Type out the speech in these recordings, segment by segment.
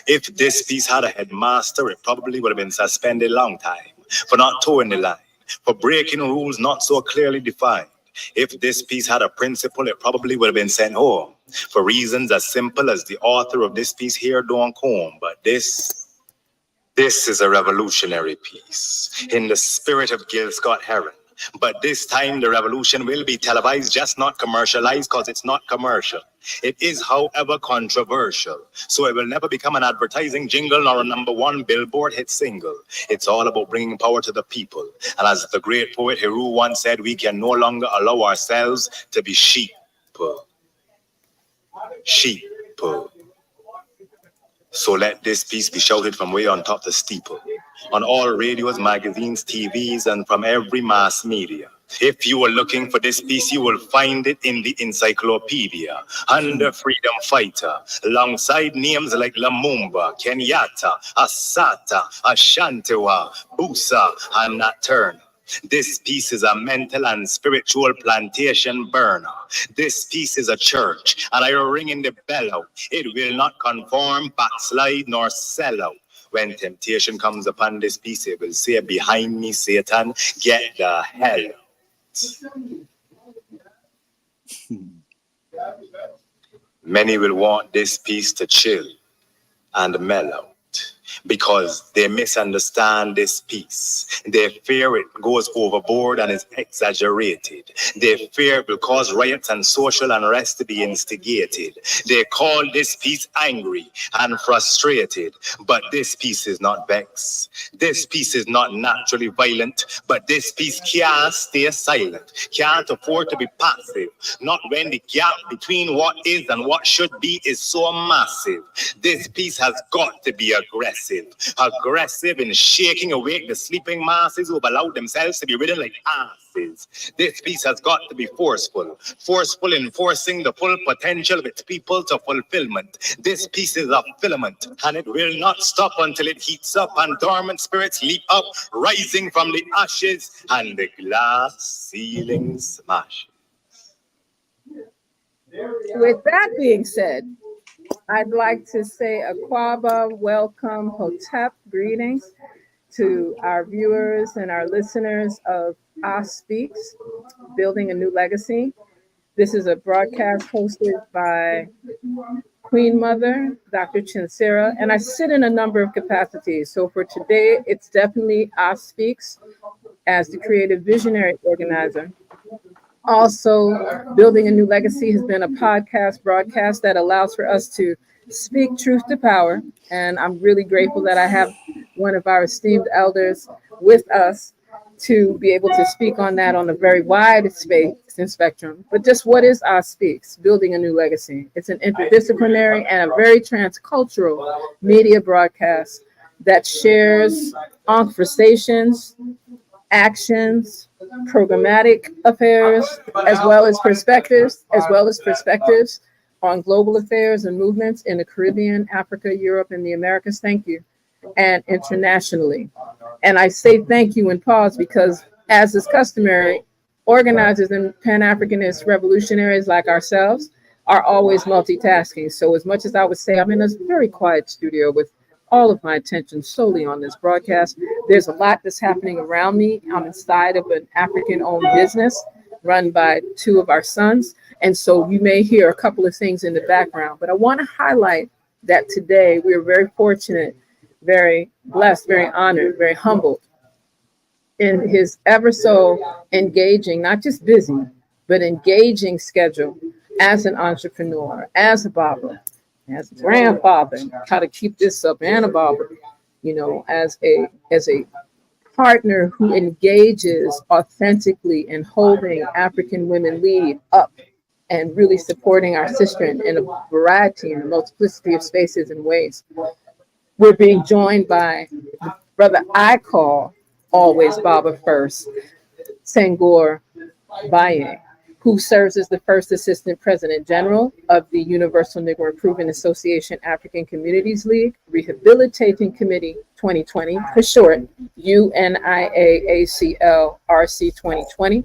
If this piece had a headmaster, it probably would have been suspended long time for not towing the line, for breaking rules not so clearly defined. If this piece had a principal, it probably would have been sent home for reasons as simple as the author of this piece here don't come. But this is a revolutionary piece in the spirit of Gil Scott Heron. But this time the revolution will be televised, just not commercialized, because it's not commercial. It is, however, controversial. So it will never become an advertising jingle nor a #1 Billboard hit single. It's all about bringing power to the people. And as the great poet Heru once said, we can no longer allow ourselves to be sheep. Sheep. So let this piece be shouted from way on top the steeple, on all radios, magazines, TVs, and from every mass media. If you are looking for this piece, you will find it in the encyclopedia, under Freedom Fighter, alongside names like Lumumba, Kenyatta, Assata, Ashantiwa, Busa, and Nat Turner. This piece is a mental and spiritual plantation burner. This piece is a church, and I ring in the bell out. It will not conform, backslide, nor sell out. When temptation comes upon this piece, it will say, behind me, Satan, get the hell out. Many will want this piece to chill and mellow, because they misunderstand this piece. They fear it goes overboard and is exaggerated. They fear it will cause riots and social unrest to be instigated. They call this piece angry and frustrated, but this piece is not vexed. This piece is not naturally violent, but this piece can't stay silent, can't afford to be passive, not when the gap between what is and what should be is so massive. This piece has got to be aggressive in shaking awake the sleeping masses who have allowed themselves to be ridden like asses. This piece has got to be forceful in forcing the full potential of its people to fulfillment. This piece is a filament, and it will not stop until it heats up and dormant spirits leap up, rising from the ashes and the glass ceiling smashes. With that being said, I'd like to say Akwaba, welcome, Hotep, greetings to our viewers and our listeners of AST Speaks Building a New Legacy. This is a broadcast hosted by Queen Mother, Dr. ChenziRa, and I sit in a number of capacities. So for today, it's definitely AST Speaks as the creative visionary organizer. Also, Building a New Legacy has been a podcast broadcast that allows for us to speak truth to power. And I'm really grateful that I have one of our esteemed elders with us to be able to speak on that on a very wide space and spectrum. But just what is AST Speaks, Building a New Legacy? It's an interdisciplinary and a very transcultural media broadcast that shares ankhversations, actions, programmatic affairs, as well as perspectives on global affairs and movements in the Caribbean, Africa, Europe, and the Americas. Thank you. And internationally. And I say thank you and pause because, as is customary, organizers and Pan-Africanist revolutionaries like ourselves are always multitasking. So as much as I would say I'm in a very quiet studio with all of my attention solely on this broadcast, there's a lot that's happening around me. I'm inside of an African-owned business run by two of our sons. And so you may hear a couple of things in the background, but I want to highlight that today we're very fortunate, very blessed, very honored, very humbled in his ever so engaging, not just busy, but engaging schedule as an entrepreneur, as a barber, as a grandfather, how to keep this up, and a barber, you know, as a partner who engages authentically in holding African women lead up and really supporting our sisterhood in a variety and a multiplicity of spaces and ways. We're being joined by the brother I call always Baba first, Senghor Baye, who serves as the first Assistant President General of the Universal Negro Improvement Association African Communities League, Rehabilitating Committee 2020, for short, Unia-Acl RC 2020.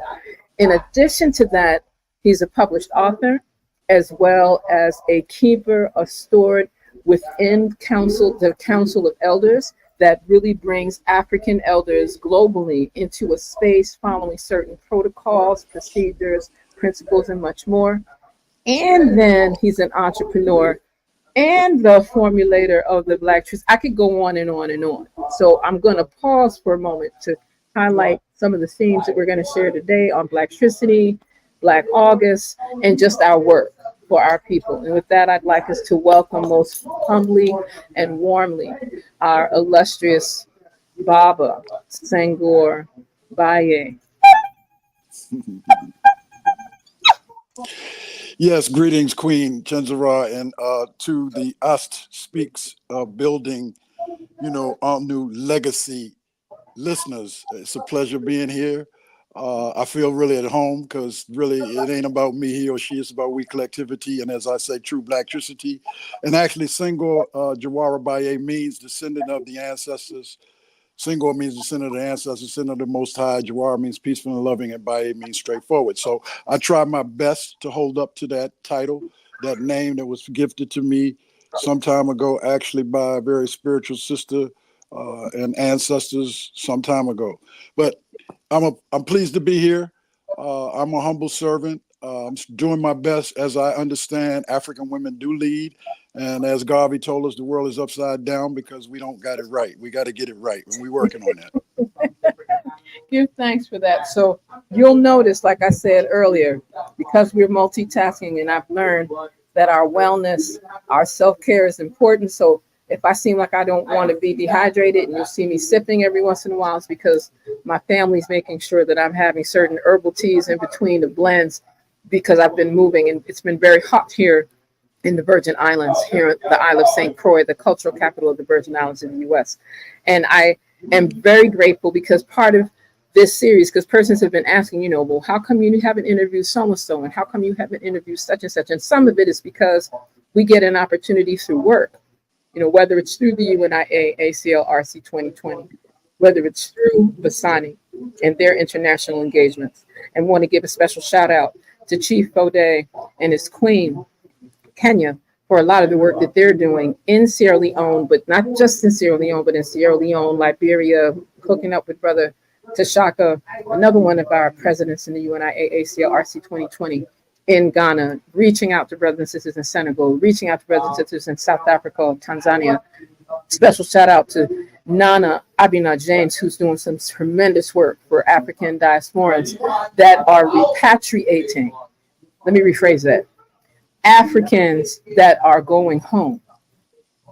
In addition to that, he's a published author, as well as a keeper of stored within the Council of Elders that really brings African elders globally into a space following certain protocols, procedures, principles, and much more. And then he's an entrepreneur and the formulator of the Blaktricity. I could go on and on and on. So I'm going to pause for a moment to highlight some of the themes that we're going to share today on Blaktricity, Black August, and just our work for our people. And with that, I'd like us to welcome most humbly and warmly our illustrious Baba, Senghor Baye. Yes, greetings, Queen ChenziRa, and to the AST Speaks Building, ANULegacy listeners. It's a pleasure being here. I feel really at home because really it ain't about me, he or she, it's about we collectivity. And as I say, true Blaktricity. And actually, Senghor Baye means descendant of the ancestors. Senghor means descendant of the ancestors, descendant of the Most High. Jawara means peaceful and loving, and Baye means straightforward. So I try my best to hold up to that title, that name that was gifted to me some time ago, actually by a very spiritual sister and ancestors some time ago. But I'm pleased to be here. I'm a humble servant. I'm doing my best. As I understand, African women do lead. And as Garvey told us, the world is upside down because we don't got it right. We got to get it right, and we're working on that. Give thanks for that. So you'll notice, like I said earlier, because we're multitasking, and I've learned that our wellness, our self-care is important. So if I seem like I don't want to be dehydrated and you'll see me sipping every once in a while, it's because my family's making sure that I'm having certain herbal teas in between the blends because I've been moving, and it's been very hot here in the Virgin Islands, here at the Isle of St. Croix, the cultural capital of the Virgin Islands in the U.S. And I am very grateful because part of this series, because persons have been asking, well, how come you haven't interviewed so-and-so, and how come you haven't interviewed such and such? And some of it is because we get an opportunity through work, whether it's through the Unia-Acl RC 2020, whether it's through Basani and their international engagements. And want to give a special shout out to Chief Bode and his queen, Kenya, for a lot of the work that they're doing in Sierra Leone, but not just in Sierra Leone, but in Sierra Leone, Liberia, hooking up with Brother Tashaka, another one of our presidents in the Unia-Acl RC 2020, in Ghana, reaching out to brothers and sisters in Senegal, reaching out to brothers and sisters in South Africa, Tanzania. Special shout out to Nana Abina James, who's doing some tremendous work for African diasporans that are repatriating. Let me rephrase that. Africans that are going home,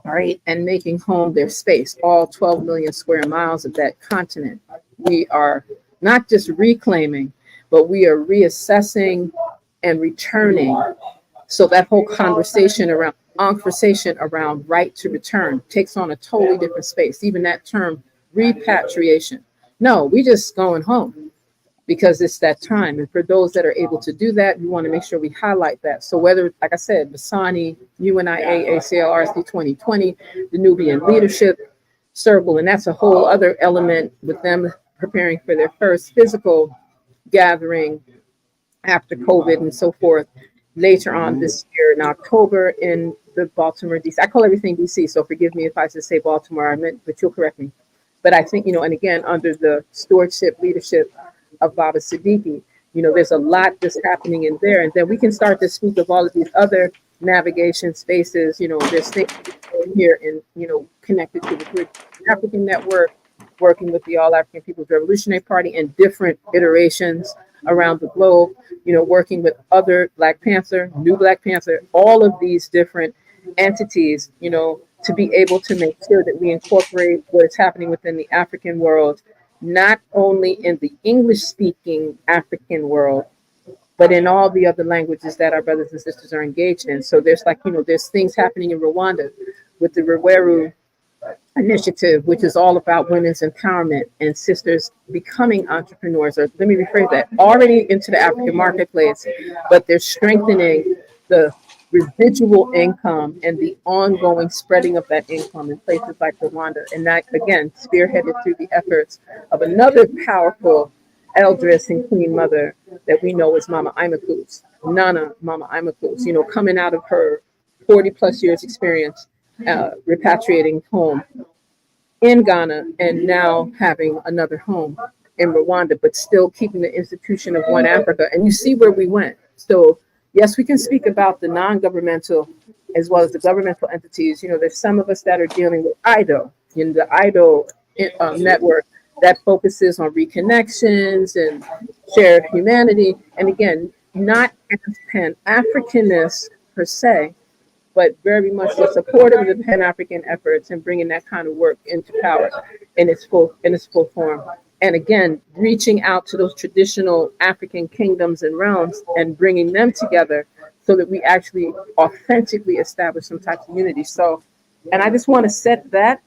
all right, and making home their space, all 12 million square miles of that continent. We are not just reclaiming, but we are reassessing and returning. So that whole conversation around ankhversation around right to return takes on a totally different space. Even that term, repatriation. No, we just going home because it's that time. And for those that are able to do that, we want to make sure we highlight that. So whether, like I said, Basani, Unia-Acl RC 2020, the Nubian Leadership Circle, and that's a whole other element with them preparing for their first physical gathering after COVID and so forth later on this year in October in the Baltimore, DC. I call everything DC, so forgive me if I just say Baltimore, I meant, but you'll correct me. But I think, and again, under the stewardship, leadership of Baba Siddiqui, there's a lot that's happening in there. And then we can start to speak of all of these other navigation spaces. There's things here in, connected to the Grid African Network, working with the All African People's Revolutionary Party in different iterations around the globe, working with other Black Panther, New Black Panther, all of these different entities, to be able to make sure that we incorporate what is happening within the African world, not only in the English-speaking African world, but in all the other languages that our brothers and sisters are engaged in. So there's there's things happening in Rwanda with the Rweru initiative, which is all about women's empowerment and sisters becoming entrepreneurs, or let me rephrase that, already into the African marketplace, but they're strengthening the residual income and the ongoing spreading of that income in places like Rwanda. And that, again, spearheaded through the efforts of another powerful eldress and queen mother that we know as Mama Imakus, Nana Mama Imakus, coming out of her 40 plus years experience repatriating home in Ghana and now having another home in Rwanda, but still keeping the institution of One Africa. And you see where we went. So yes, we can speak about the non-governmental as well as the governmental entities. You know, there's some of us that are dealing with IDO, in the IDO network that focuses on reconnections and shared humanity. And again, not as Pan-Africanists per se, but very much so supportive of the Pan-African efforts and bringing that kind of work into power in its full form. And again, reaching out to those traditional African kingdoms and realms and bringing them together so that we actually authentically establish some type of unity. So, and I just want to set that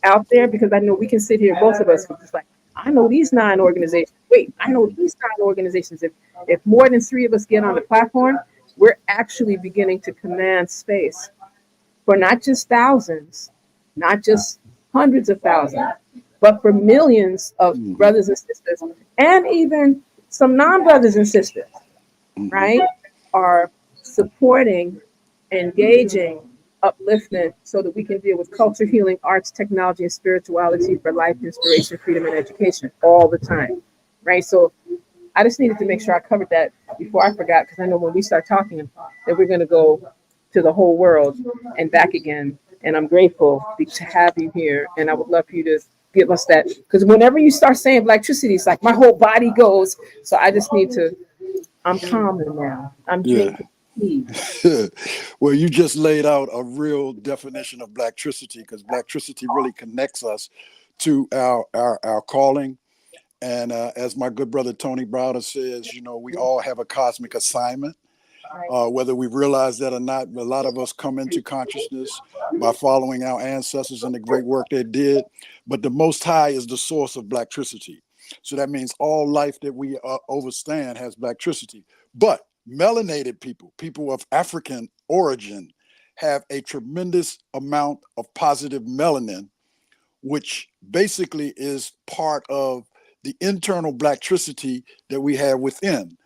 out there because I know we can sit here, both of us, just like, I know these 9 organizations. Wait, I know these 9 organizations. If more than 3 of us get on the platform, we're actually beginning to command space for not just thousands, not just hundreds of thousands, but for millions of brothers and sisters, and even some non-brothers and sisters, right, are supporting, engaging, upliftment so that we can deal with culture, healing, arts, technology, and spirituality for life, inspiration, freedom, and education all the time, right? So I just needed to make sure I covered that before I forgot, because I know when we start talking that we're going to go to the whole world and back again. And I'm grateful to have you here. And I would love for you to give us that, because whenever you start saying Blaktricity, it's like my whole body goes. So I just need to, I'm calming now. I'm drinking tea. Well, you just laid out a real definition of Blaktricity, because Blaktricity really connects us to our calling. And as my good brother Tony Browder says, you know, we all have a cosmic assignment, whether we realize that or not. A lot of us come into consciousness by following our ancestors and the great work they did. But the Most High is the source of Blaktricity. So that means all life that we overstand has Blaktricity. But melanated people of African origin, have a tremendous amount of positive melanin, which basically is part of the internal Blaktricity that we have within.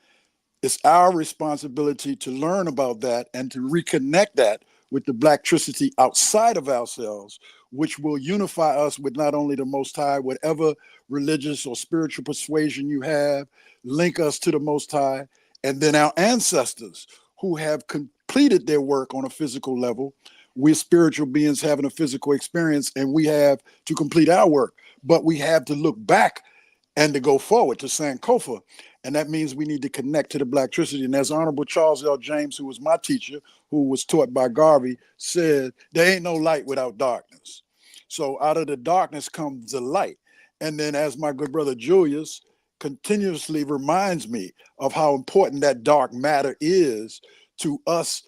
It's our responsibility to learn about that and to reconnect that with the Blaktricity outside of ourselves, which will unify us with not only the Most High, whatever religious or spiritual persuasion you have, link us to the Most High, and then our ancestors who have completed their work on a physical level. We're spiritual beings having a physical experience, and we have to complete our work, but we have to look back and to go forward to Sankofa. And that means we need to connect to the Blaktricity. And as Honorable Charles L. James, who was my teacher, who was taught by Garvey, said, there ain't no light without darkness. So out of the darkness comes the light. And then as my good brother Julius continuously reminds me of how important that dark matter is to us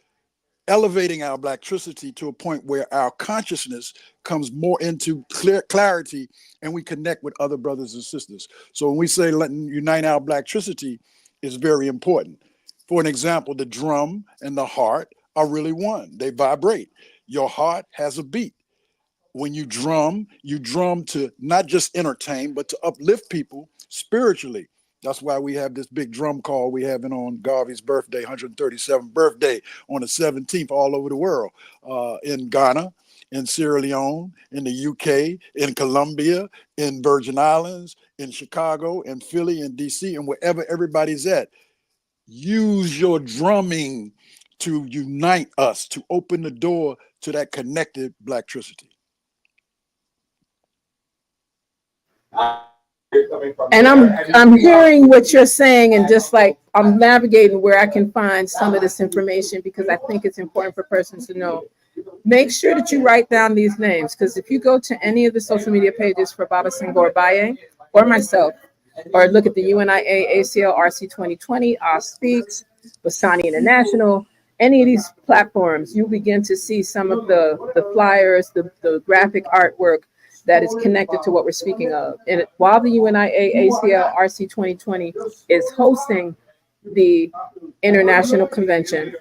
elevating our Blaktricity to a point where our consciousness comes more into clarity and we connect with other brothers and sisters. So when we say letting unite our Blaktricity is very important. For an example, the drum and the heart are really one. They vibrate. Your heart has a beat. When you drum to not just entertain, but to uplift people spiritually. That's why we have this big drum call we having on Garvey's birthday, 137th birthday on the 17th all over the world, in Ghana, in Sierra Leone, in the UK, in Colombia, in Virgin Islands, in Chicago, in Philly, in DC, and wherever everybody's at. Use your drumming to unite us, to open the door to that connected Blaktricity. And I'm hearing what you're saying, and just like I'm navigating where I can find some of this information, because I think it's important for persons to know. Make sure that you write down these names, because if you go to any of the social media pages for Baba Senghor Baye or myself, or look at the Unia-Acl RC 2020, AST Speaks, Basani International, any of these platforms, you'll begin to see some of the flyers, the graphic artwork that is connected to what we're speaking of. And while the Unia-Acl RC 2020 is hosting the international convention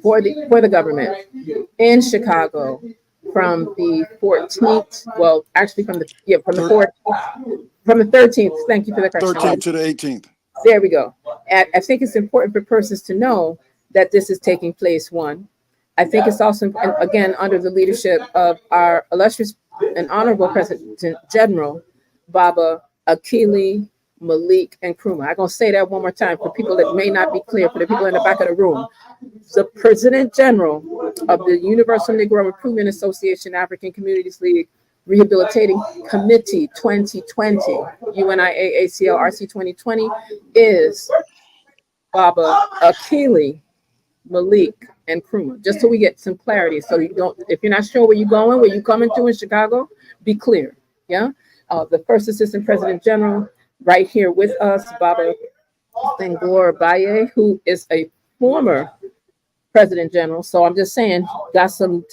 for the government in Chicago from the 14th, well, actually from the 13th. Thank you for the correction. 13th to the 18th. There we go. And I think it's important for persons to know that this is taking place, one, I think it's also, and again, under the leadership of our illustrious and honorable President General, Baba Akili, Malik, and Nkrumah. I'm going to say that one more time for people that may not be clear, for the people in the back of the room. The President General of the Universal Negro Improvement Association, African Communities League, Rehabilitating Committee 2020, Unia-Acl RC 2020, is Baba Akili, Malik, and Nkrumah. Just so we get some clarity. So you don't, if you're not sure where you're going, where you're coming to in Chicago, be clear. Yeah. The first Assistant President General right here with us, Baba Senghor Baye, who is a former President General. So I'm just saying, got some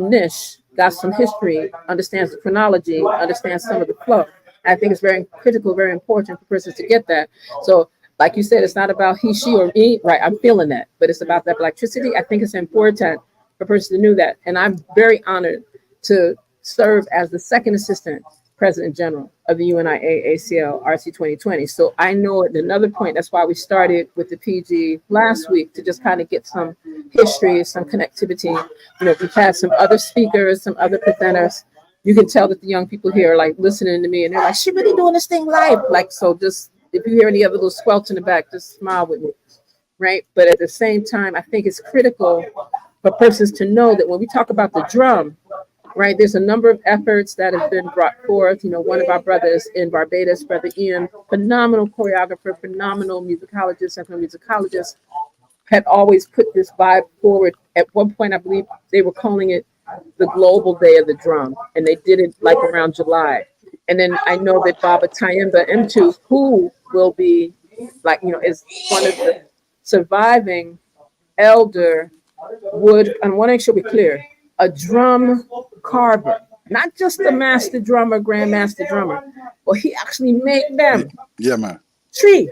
niche, got some history, understands the chronology, understands some of the flow. I think it's very critical, very important for persons to get that. So, like you said, it's not about he, she, or me, right? I'm feeling that, but it's about that Blaktricity. I think it's important for persons to know that. And I'm very honored to serve as the second Assistant President General of the Unia-Acl RC 2020. So I know at another point, that's why we started with the PG last week, to just kind of get some history, some connectivity. You know, we've had some other speakers, some other presenters. You can tell that the young people here are like listening to me and they're like, she really doing this thing live. Like, so just, if you hear any other little squelch in the back, just smile with me, right? But at the same time, I think it's critical for persons to know that when we talk about the drum, right, there's a number of efforts that have been brought forth. You know, one of our brothers in Barbados, Brother Ian, phenomenal choreographer, phenomenal musicologist, ethnomusicologist, had always put this vibe forward. At one point, I believe they were calling it the Global Day of the Drum, and they did it like around July. And then I know that Baba Tyehimba M2, who will be like, you know, is one of the surviving elder wood, I want to make sure we're clear, a drum carver, not just a master drummer, grandmaster drummer, but he actually made them. Yeah, man. Tree.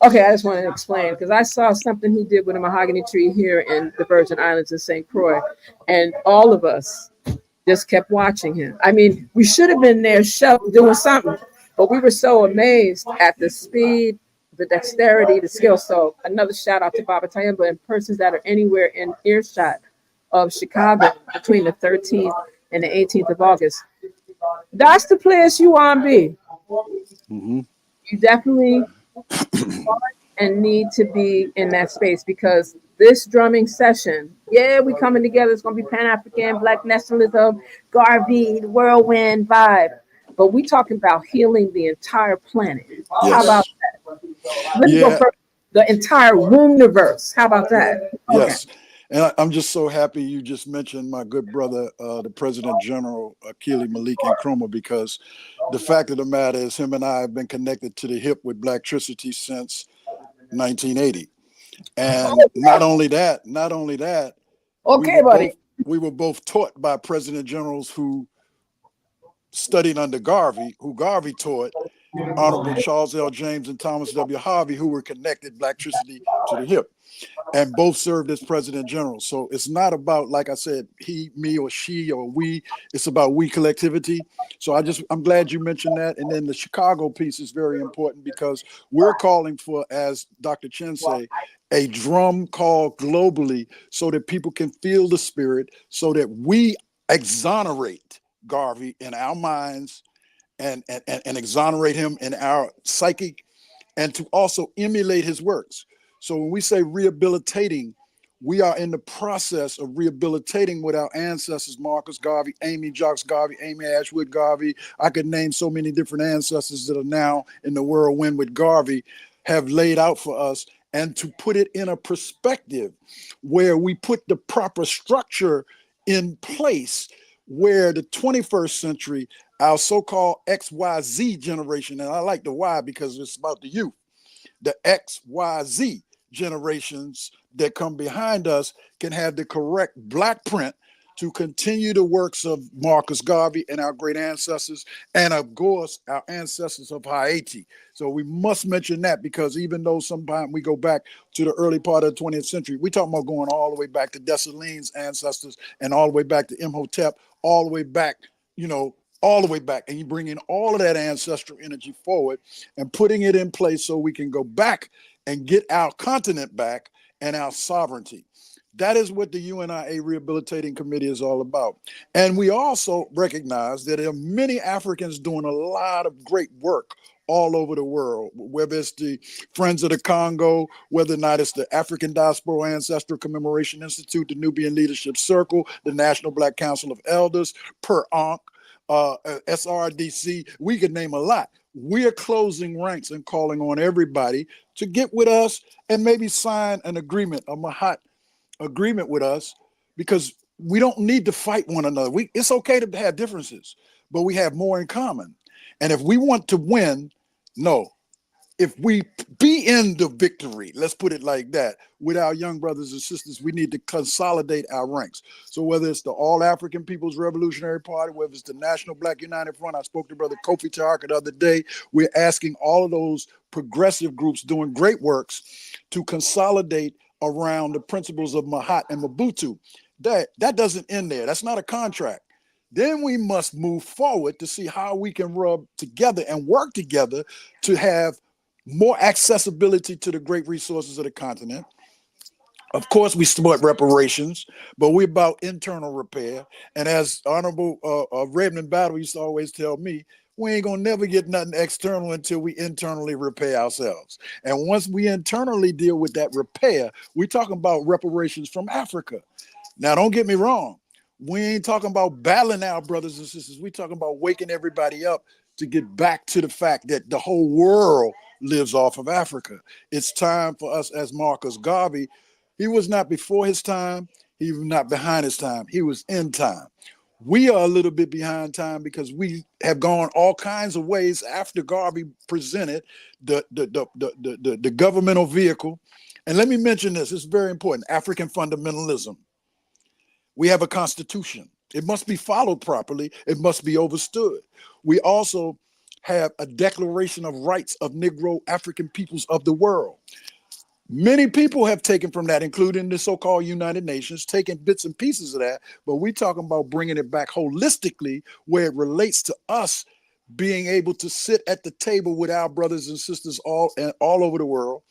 Okay, I just want to explain because I saw something he did with a mahogany tree here in the Virgin Islands in St. Croix, and all of us just kept watching him. I mean, we should have been there doing something, but we were so amazed at the speed, the dexterity, the skill. So another shout out to Baba Tyehimba and persons that are anywhere in earshot of Chicago between the 13th and the 18th of August. That's the place you want to be. Mm-hmm. You definitely and need to be in that space because this drumming session, yeah, we coming together. It's going to be Pan-African, Black nationalism, Garvey, whirlwind vibe. But we talking about healing the entire planet. Yes. How about that? Let's go first. The entire universe. How about that? Yes. Okay. And I'm just so happy you just mentioned my good brother, the President General, Akili, Malik, and Nkrumah, because the fact of the matter is him and I have been connected to the hip with Blaktricity since 1980. And not only that, okay, we were both taught by President Generals who studied under Garvey, who Garvey taught, Honorable Charles L. James and Thomas W. Harvey, who were connected Blaktricity to the hip, and both served as President General. So it's not about, like I said, he, me, or she, or we. It's about we collectivity. So I'm glad you mentioned that. And then the Chicago piece is very important because we're calling for, as Dr. Chen say, a drum call globally so that people can feel the spirit, so that we exonerate Garvey in our minds and exonerate him in our psychic, and to also emulate his works. So when we say rehabilitating, we are in the process of rehabilitating with our ancestors, Marcus Garvey, Amy Jocks Garvey, Amy Ashwood Garvey. I could name so many different ancestors that are now in the whirlwind with Garvey, have laid out for us, and to put it in a perspective where we put the proper structure in place, where the 21st century, our so-called XYZ generation, and I like the Y because it's about the youth, the XYZ generations that come behind us can have the correct Black print to continue the works of Marcus Garvey and our great ancestors, and of course, our ancestors of Haiti. So we must mention that, because even though sometimes we go back to the early part of the 20th century, we talking about going all the way back to Dessalines' ancestors and all the way back to Imhotep, all the way back, all the way back, and you bring in all of that ancestral energy forward and putting it in place so we can go back and get our continent back and our sovereignty. That is what the UNIA Rehabilitating Committee is all about. And we also recognize that there are many Africans doing a lot of great work all over the world, whether it's the Friends of the Congo, whether or not it's the African Diaspora Ancestral Commemoration Institute, the Nubian Leadership Circle, the National Black Council of Elders, ANUPerAnkh, SRDC. We could name a lot. We are closing ranks and calling on everybody to get with us and maybe sign an agreement, a Mahat agreement with us, because we don't need to fight one another. It's okay to have differences, but we have more in common. And if we want to win, if we be in the victory, let's put it like that, with our young brothers and sisters, we need to consolidate our ranks. So whether it's the All African People's Revolutionary Party, whether it's the National Black United Front, I spoke to Brother Kofi Taraka the other day, we're asking all of those progressive groups doing great works to consolidate around the principles of Mahat and Mobutu. That doesn't end there. That's not a contract. Then we must move forward to see how we can rub together and work together to have more accessibility to the great resources of the continent. Of course, we support reparations, but we're about internal repair. And as Honorable Redmond Battle used to always tell me, we ain't gonna never get nothing external until we internally repair ourselves. And once we internally deal with that repair, we're talking about reparations from Africa. Now, don't get me wrong. We ain't talking about battling our brothers and sisters. We're talking about waking everybody up to get back to the fact that the whole world lives off of Africa. It's time for us, as Marcus Garvey, he was not before his time, he was not behind his time, he was in time. We are a little bit behind time because we have gone all kinds of ways after Garvey presented the governmental vehicle. And let me mention this, it's very important, African fundamentalism. We have a constitution. It must be followed properly. It must be understood. We also have a Declaration of Rights of Negro African peoples of the world. Many people have taken from that, including the so-called United Nations, taken bits and pieces of that, but we're talking about bringing it back holistically where it relates to us being able to sit at the table with our brothers and sisters all over the world.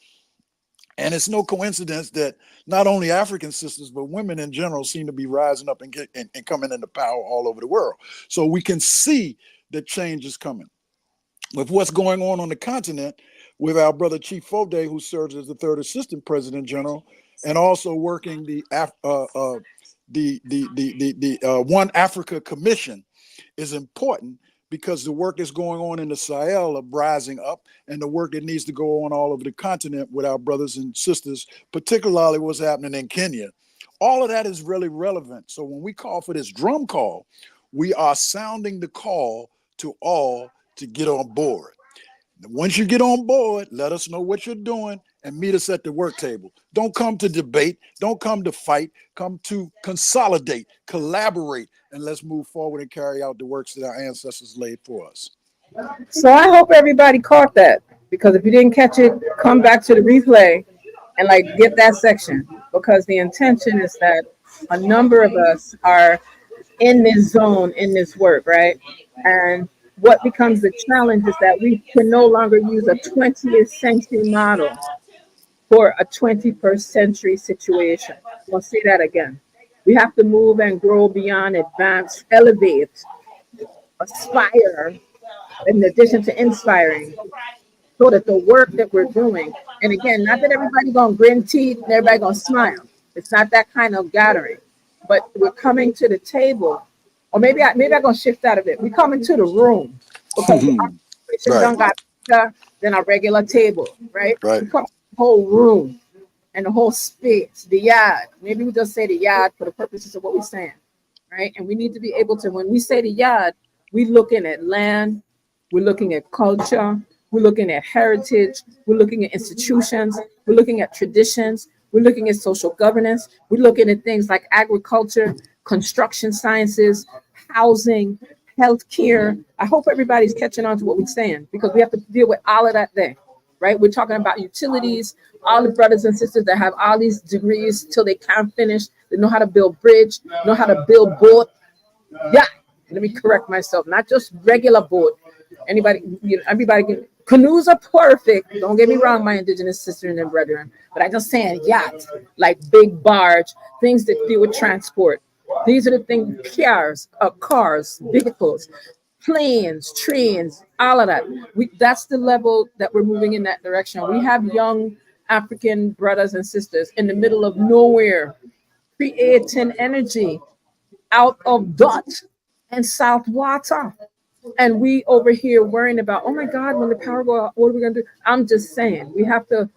And it's no coincidence that not only African sisters, but women in general seem to be rising up and coming into power all over the world. So we can see that change is coming. With what's going on the continent, with our brother Chief Fode, who serves as the third assistant president general, and also working the One Africa Commission is important, because the work is going on in the Sahel of rising up, and the work that needs to go on all over the continent with our brothers and sisters, particularly what's happening in Kenya. All of that is really relevant. So when we call for this drum call, we are sounding the call to all to get on board. Once you get on board, let us know what you're doing and meet us at the work table. Don't come to debate. Don't come to fight. Come to consolidate, collaborate, and let's move forward and carry out the works that our ancestors laid for us. So I hope everybody caught that, because if you didn't catch it, come back to the replay and get that section, because the intention is that a number of us are in this zone, in this work, right? And what becomes the challenge is that we can no longer use a 20th century model for a 21st century situation. I'll say that again. We have to move and grow beyond, advance, elevate, aspire, in addition to inspiring, so that the work that we're doing, and again, not that everybody gonna grin teeth and everybody gonna smile. It's not that kind of gathering, but we're coming to the table. Or maybe I'm gonna shift out of it. We come into the room, because our done got bigger than a regular table, right? Right. We come to the whole room and the whole space, the yard. Maybe we just say the yard for the purposes of what we're saying, right? And we need to be able to, when we say the yard, we're looking at land, we're looking at culture, we're looking at heritage, we're looking at institutions, we're looking at traditions, we're looking at social governance, we're looking at things like agriculture, construction sciences, housing, healthcare. I hope everybody's catching on to what we're saying, because we have to deal with all of that there, right? We're talking about utilities, all the brothers and sisters that have all these degrees till they can't finish. They know how to build bridge, know how to build boat. Yeah, let me correct myself, not just regular boat. Everybody can Canoes are perfect. Don't get me wrong, my indigenous sisters and brethren. But I just saying yacht, like big barge, things that deal with transport. These are the things, cars, vehicles, planes, trains, all of that. That's the level that we're moving in that direction. We have young African brothers and sisters in the middle of nowhere, creating energy out of dust and salt water. And we over here worrying about, oh my God, when the power go out, what are we gonna do? I'm just saying we have to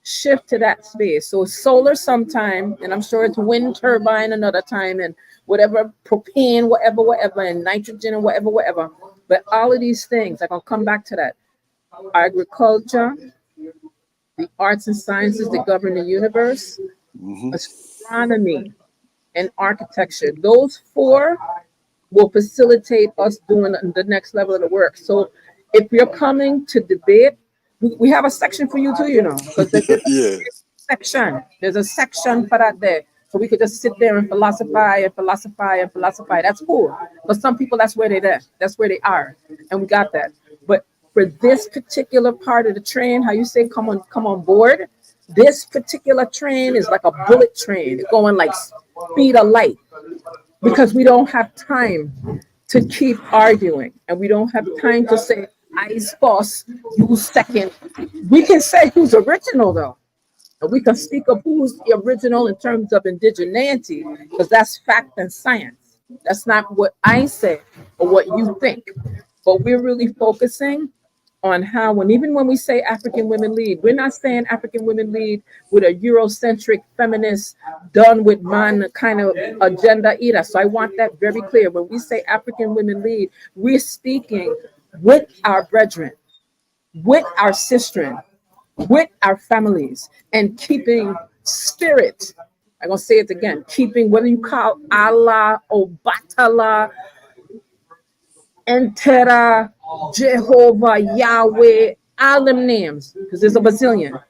shift to that space. So solar sometime, and I'm sure it's wind turbine another time, and whatever propane, whatever, and nitrogen and whatever. But all of these things, I'm gonna come back to that. Agriculture, the arts and sciences that govern the universe, astronomy, and architecture. Those four will facilitate us doing the next level of the work. So if you're coming to debate, we have a section for you too, because Yeah. there's a section for that there. So we could just sit there and philosophize. That's cool. But some people, that's where they're there. That's where they are. And we got that. But for this particular part of the train, how you say come on board, this particular train is like a bullet train. It's going like speed of light. Because we don't have time to keep arguing, and we don't have time to say I's first, you second. We can say who's original though, and we can speak of who's the original in terms of indigeneity, because that's fact and science. That's not what I say or what you think, but we're really focusing on how, and even when we say African women lead, we're not saying African women lead with a Eurocentric feminist done with man kind of agenda either. So I want that very clear. When we say African women lead, we're speaking with our brethren, with our sistren, with our families, and keeping spirit. I'm gonna say it again, keeping whether you call Allah or Batala, Entera, Jehovah, Yahweh, all them names, because there's a bazillion,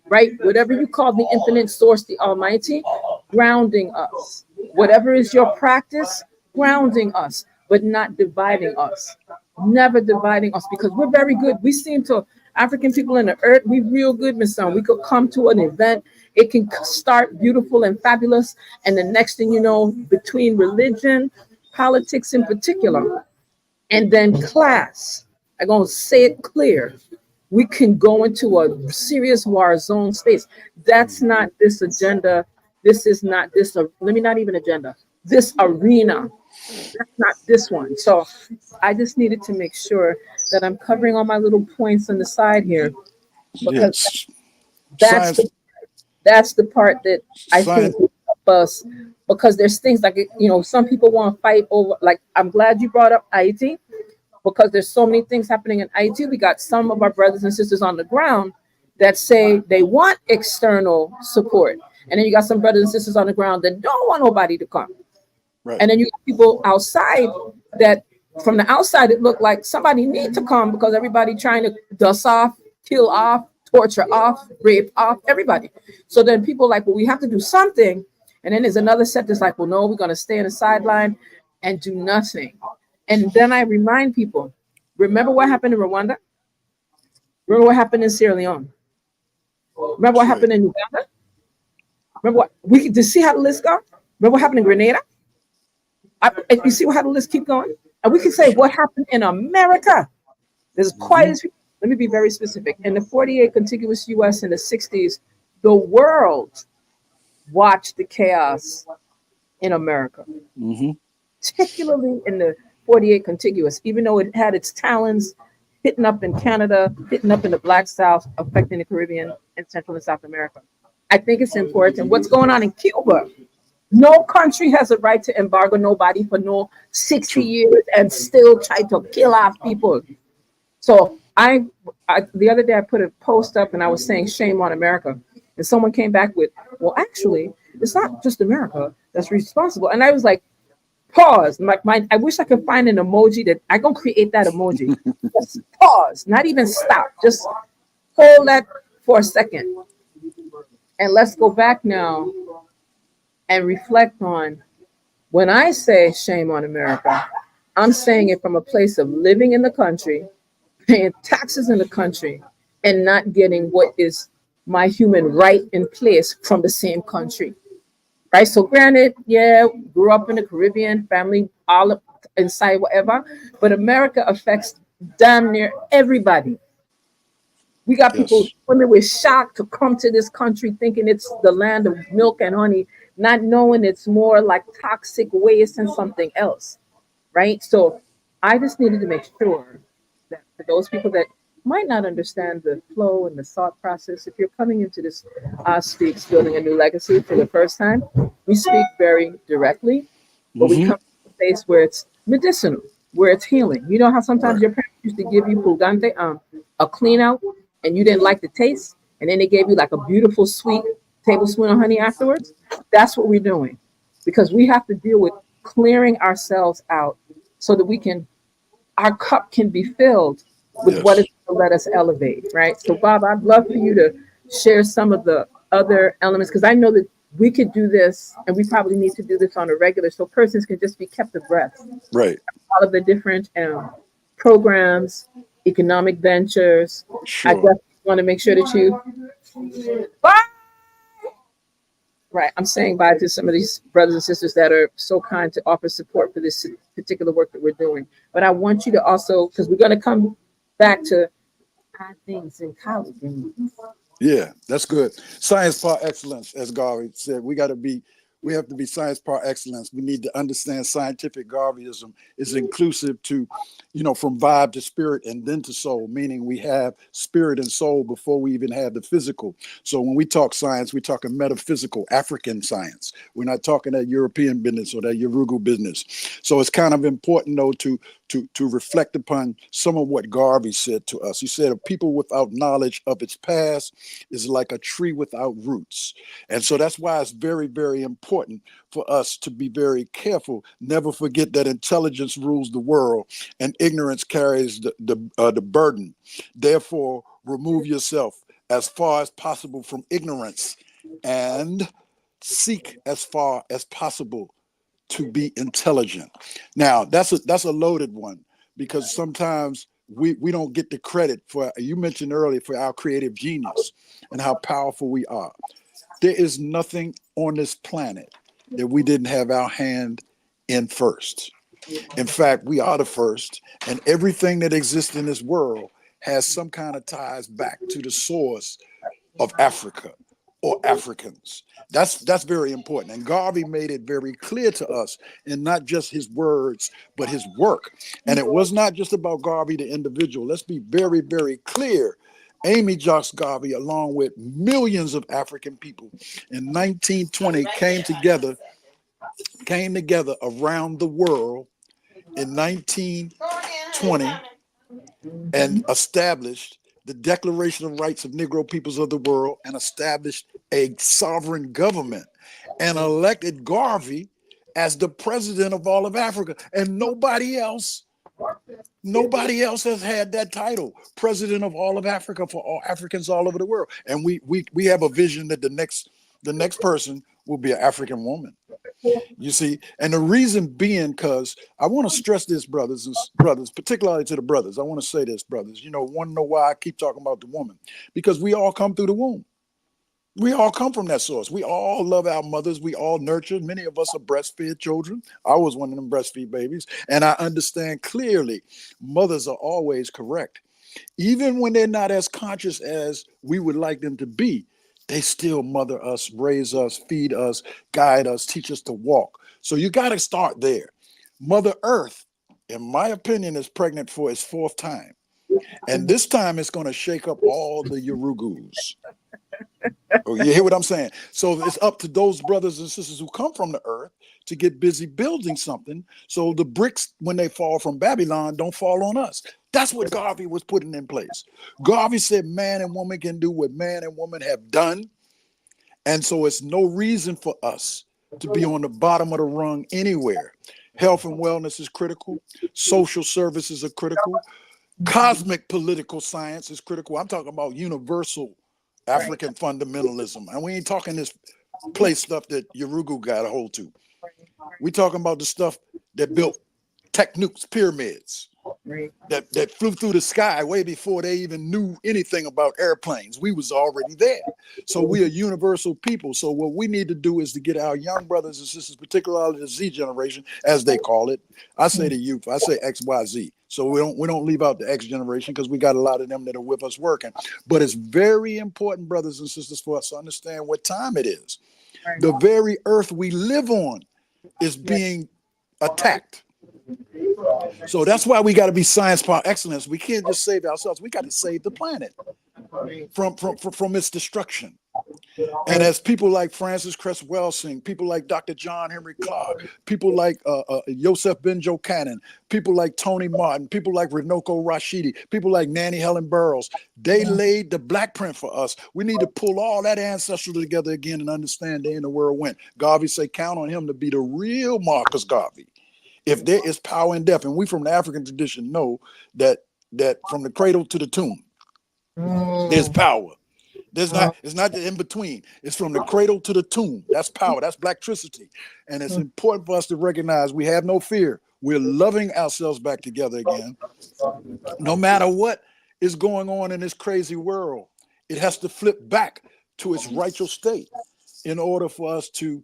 right? Whatever you call the infinite source, the Almighty, grounding us. Whatever is your practice, grounding us, but not dividing us. Never dividing us, because we're very good. We seem to, African people in the earth, we real good, Miss Son. We could come to an event, it can start beautiful and fabulous, and the next thing you know, between religion, politics in particular, and then class, I'm going to say it clear, we can go into a serious war zone space. That's not this agenda. This is not this, let me not even agenda, this arena. That's not this one. So I just needed to make sure that I'm covering all my little points on the side here, because that's the part that I think will help us, because there's things like, some people want to fight over, like, I'm glad you brought up Haiti, because there's so many things happening in Haiti. We got some of our brothers and sisters on the ground that say they want external support. And then you got some brothers and sisters on the ground that don't want nobody to come. Right. And then you got people outside that, from the outside, it looked like somebody need to come, because everybody trying to dust off, kill off, torture off, rape off, everybody. So then people like, well, we have to do something. And then there's another set that's like, well, no, we're going to stay on the sideline and do nothing. And then I remind people, remember what happened in Rwanda? Remember what happened in Sierra Leone? Remember what happened in Uganda? Remember what, we can see how the list goes? Remember what happened in Grenada? You see how the list keep going? And we can say what happened in America. There's quite as, let me be very specific. In the 48 contiguous US in the 60s, the world watched the chaos in America, particularly in the 48 contiguous, even though it had its talons hitting up in Canada, hitting up in the Black South, affecting the Caribbean and Central and South America. I think it's important. What's going on in Cuba? No country has a right to embargo nobody for no 60 years and still try to kill off people. So I the other day I put a post up and I was saying shame on America. And someone came back with, well, actually, it's not just America that's responsible. And I was like, pause. I wish I could find an emoji that I gonna create that emoji. Just pause, not even stop. Just hold that for a second. And let's go back now and reflect on, when I say shame on America, I'm saying it from a place of living in the country, paying taxes in the country and not getting what is my human right in place from the same country. Right. So granted, yeah, grew up in the Caribbean, family all up inside, whatever, but America affects damn near everybody. We got people Yes. women with shock to come to this country thinking it's the land of milk and honey, not knowing it's more like toxic waste and something else. Right. So I just needed to make sure that for those people that might not understand the flow and the thought process, if you're coming into this Speaks Building a New Legacy for the first time, we speak very directly, but we Hmm. come to a place where it's medicinal, where it's healing. You know how sometimes Right. your parents used to give you pulgante, a clean out, and you didn't like the taste, and then they gave you like a beautiful sweet tablespoon of honey afterwards? That's what we're doing because we have to deal with clearing ourselves out so that we can our cup can be filled with what is Yes. going to let us elevate, right? So, Bob, I'd love for you to share some of the other elements because I know that we could do this and we probably need to do this on a regular so persons can just be kept abreast. Right. All of the different programs, economic ventures. I Sure. definitely want to make sure that you. Right. I'm saying bye to some of these brothers and sisters that are so kind to offer support for this particular work that we're doing. But I want you to also, because we're going to come back to odd things in college. Yeah, that's good. Science par excellence, as Garvey said, we have to be science par excellence. We need to understand scientific Garveyism is inclusive to, from vibe to spirit and then to soul, meaning we have spirit and soul before we even have the physical. So when we talk science, we're talking metaphysical African science. We're not talking that European business or that Yorugu business. So it's kind of important though to reflect upon some of what Garvey said to us. He said, a people without knowledge of its past is like a tree without roots. And so that's why it's very, very important for us to be very careful. Never forget that intelligence rules the world and ignorance carries the burden. Therefore, remove yourself as far as possible from ignorance and seek as far as possible to be intelligent. Now, that's a loaded one because sometimes we don't get the credit for, you mentioned earlier, for our creative genius and how powerful we are. There is nothing on this planet that we didn't have our hand in first. In fact, we are the first, and everything that exists in this world has some kind of ties back to the source of Africa or Africans. That's very important. And Garvey made it very clear to us in not just his words, but his work. And it was not just about Garvey, the individual. Let's be very, very clear. Amy Jocks Garvey, along with millions of African people in 1920, came together around the world in 1920 and established the Declaration of Rights of Negro Peoples of the World and established a sovereign government and elected Garvey as the president of all of Africa. And nobody else has had that title, president of all of Africa for all Africans all over the world. And we have a vision that the next person will be an African woman. You see, and the reason being, because I want to stress this, brothers, particularly to the brothers. I want to say this, brothers. Want to know why I keep talking about the woman? Because we all come through the womb. We all come from that source. We all love our mothers. We all nurture. Many of us are breastfed children. I was one of them breastfeed babies. And I understand clearly mothers are always correct. Even when they're not as conscious as we would like them to be, they still mother us, raise us, feed us, guide us, teach us to walk. So you got to start there. Mother Earth, in my opinion, is pregnant for its fourth time. And this time it's going to shake up all the Yorugus. Oh, you hear what I'm saying? So it's up to those brothers and sisters who come from the earth to get busy building something so the bricks, when they fall from Babylon, don't fall on us. That's what Garvey was putting in place. Garvey said man and woman can do what man and woman have done. And so it's no reason for us to be on the bottom of the rung anywhere. Health and wellness is critical. Social services are critical. Cosmic political science is critical. I'm talking about universal African fundamentalism. And we ain't talking this place stuff that Yorugu got a hold to. We talking about the stuff that built techniques, pyramids. Right. that flew through the sky way before they even knew anything about airplanes. We was already there. So we are universal people. So what we need to do is to get our young brothers and sisters, particularly the Z generation, as they call it. I say the youth, I say XYZ. So we don't leave out the X generation, because we got a lot of them that are with us working. But it's very important, brothers and sisters, for us to understand what time it is. Right. The very earth we live on is being attacked. So that's why we got to be science par excellence. We can't just save ourselves. We got to save the planet from its destruction. And as people like Francis Cress Welsing, people like Dr. John Henry Clark, people like Yosef Benjo Cannon, people like Tony Martin, people like Runoko Rashidi, people like Nanny Helen Burroughs, they laid the black print for us. We need to pull all that ancestry together again and understand the inner world went. Garvey say, count on him to be the real Marcus Garvey. If there is power in death, and we from the African tradition know that from the cradle to the tomb, there's power. There's not, it's not the in between. It's from the cradle to the tomb. That's power. That's Blaktricity. And it's important for us to recognize we have no fear. We're loving ourselves back together again. No matter what is going on in this crazy world, it has to flip back to its rightful state in order for us to,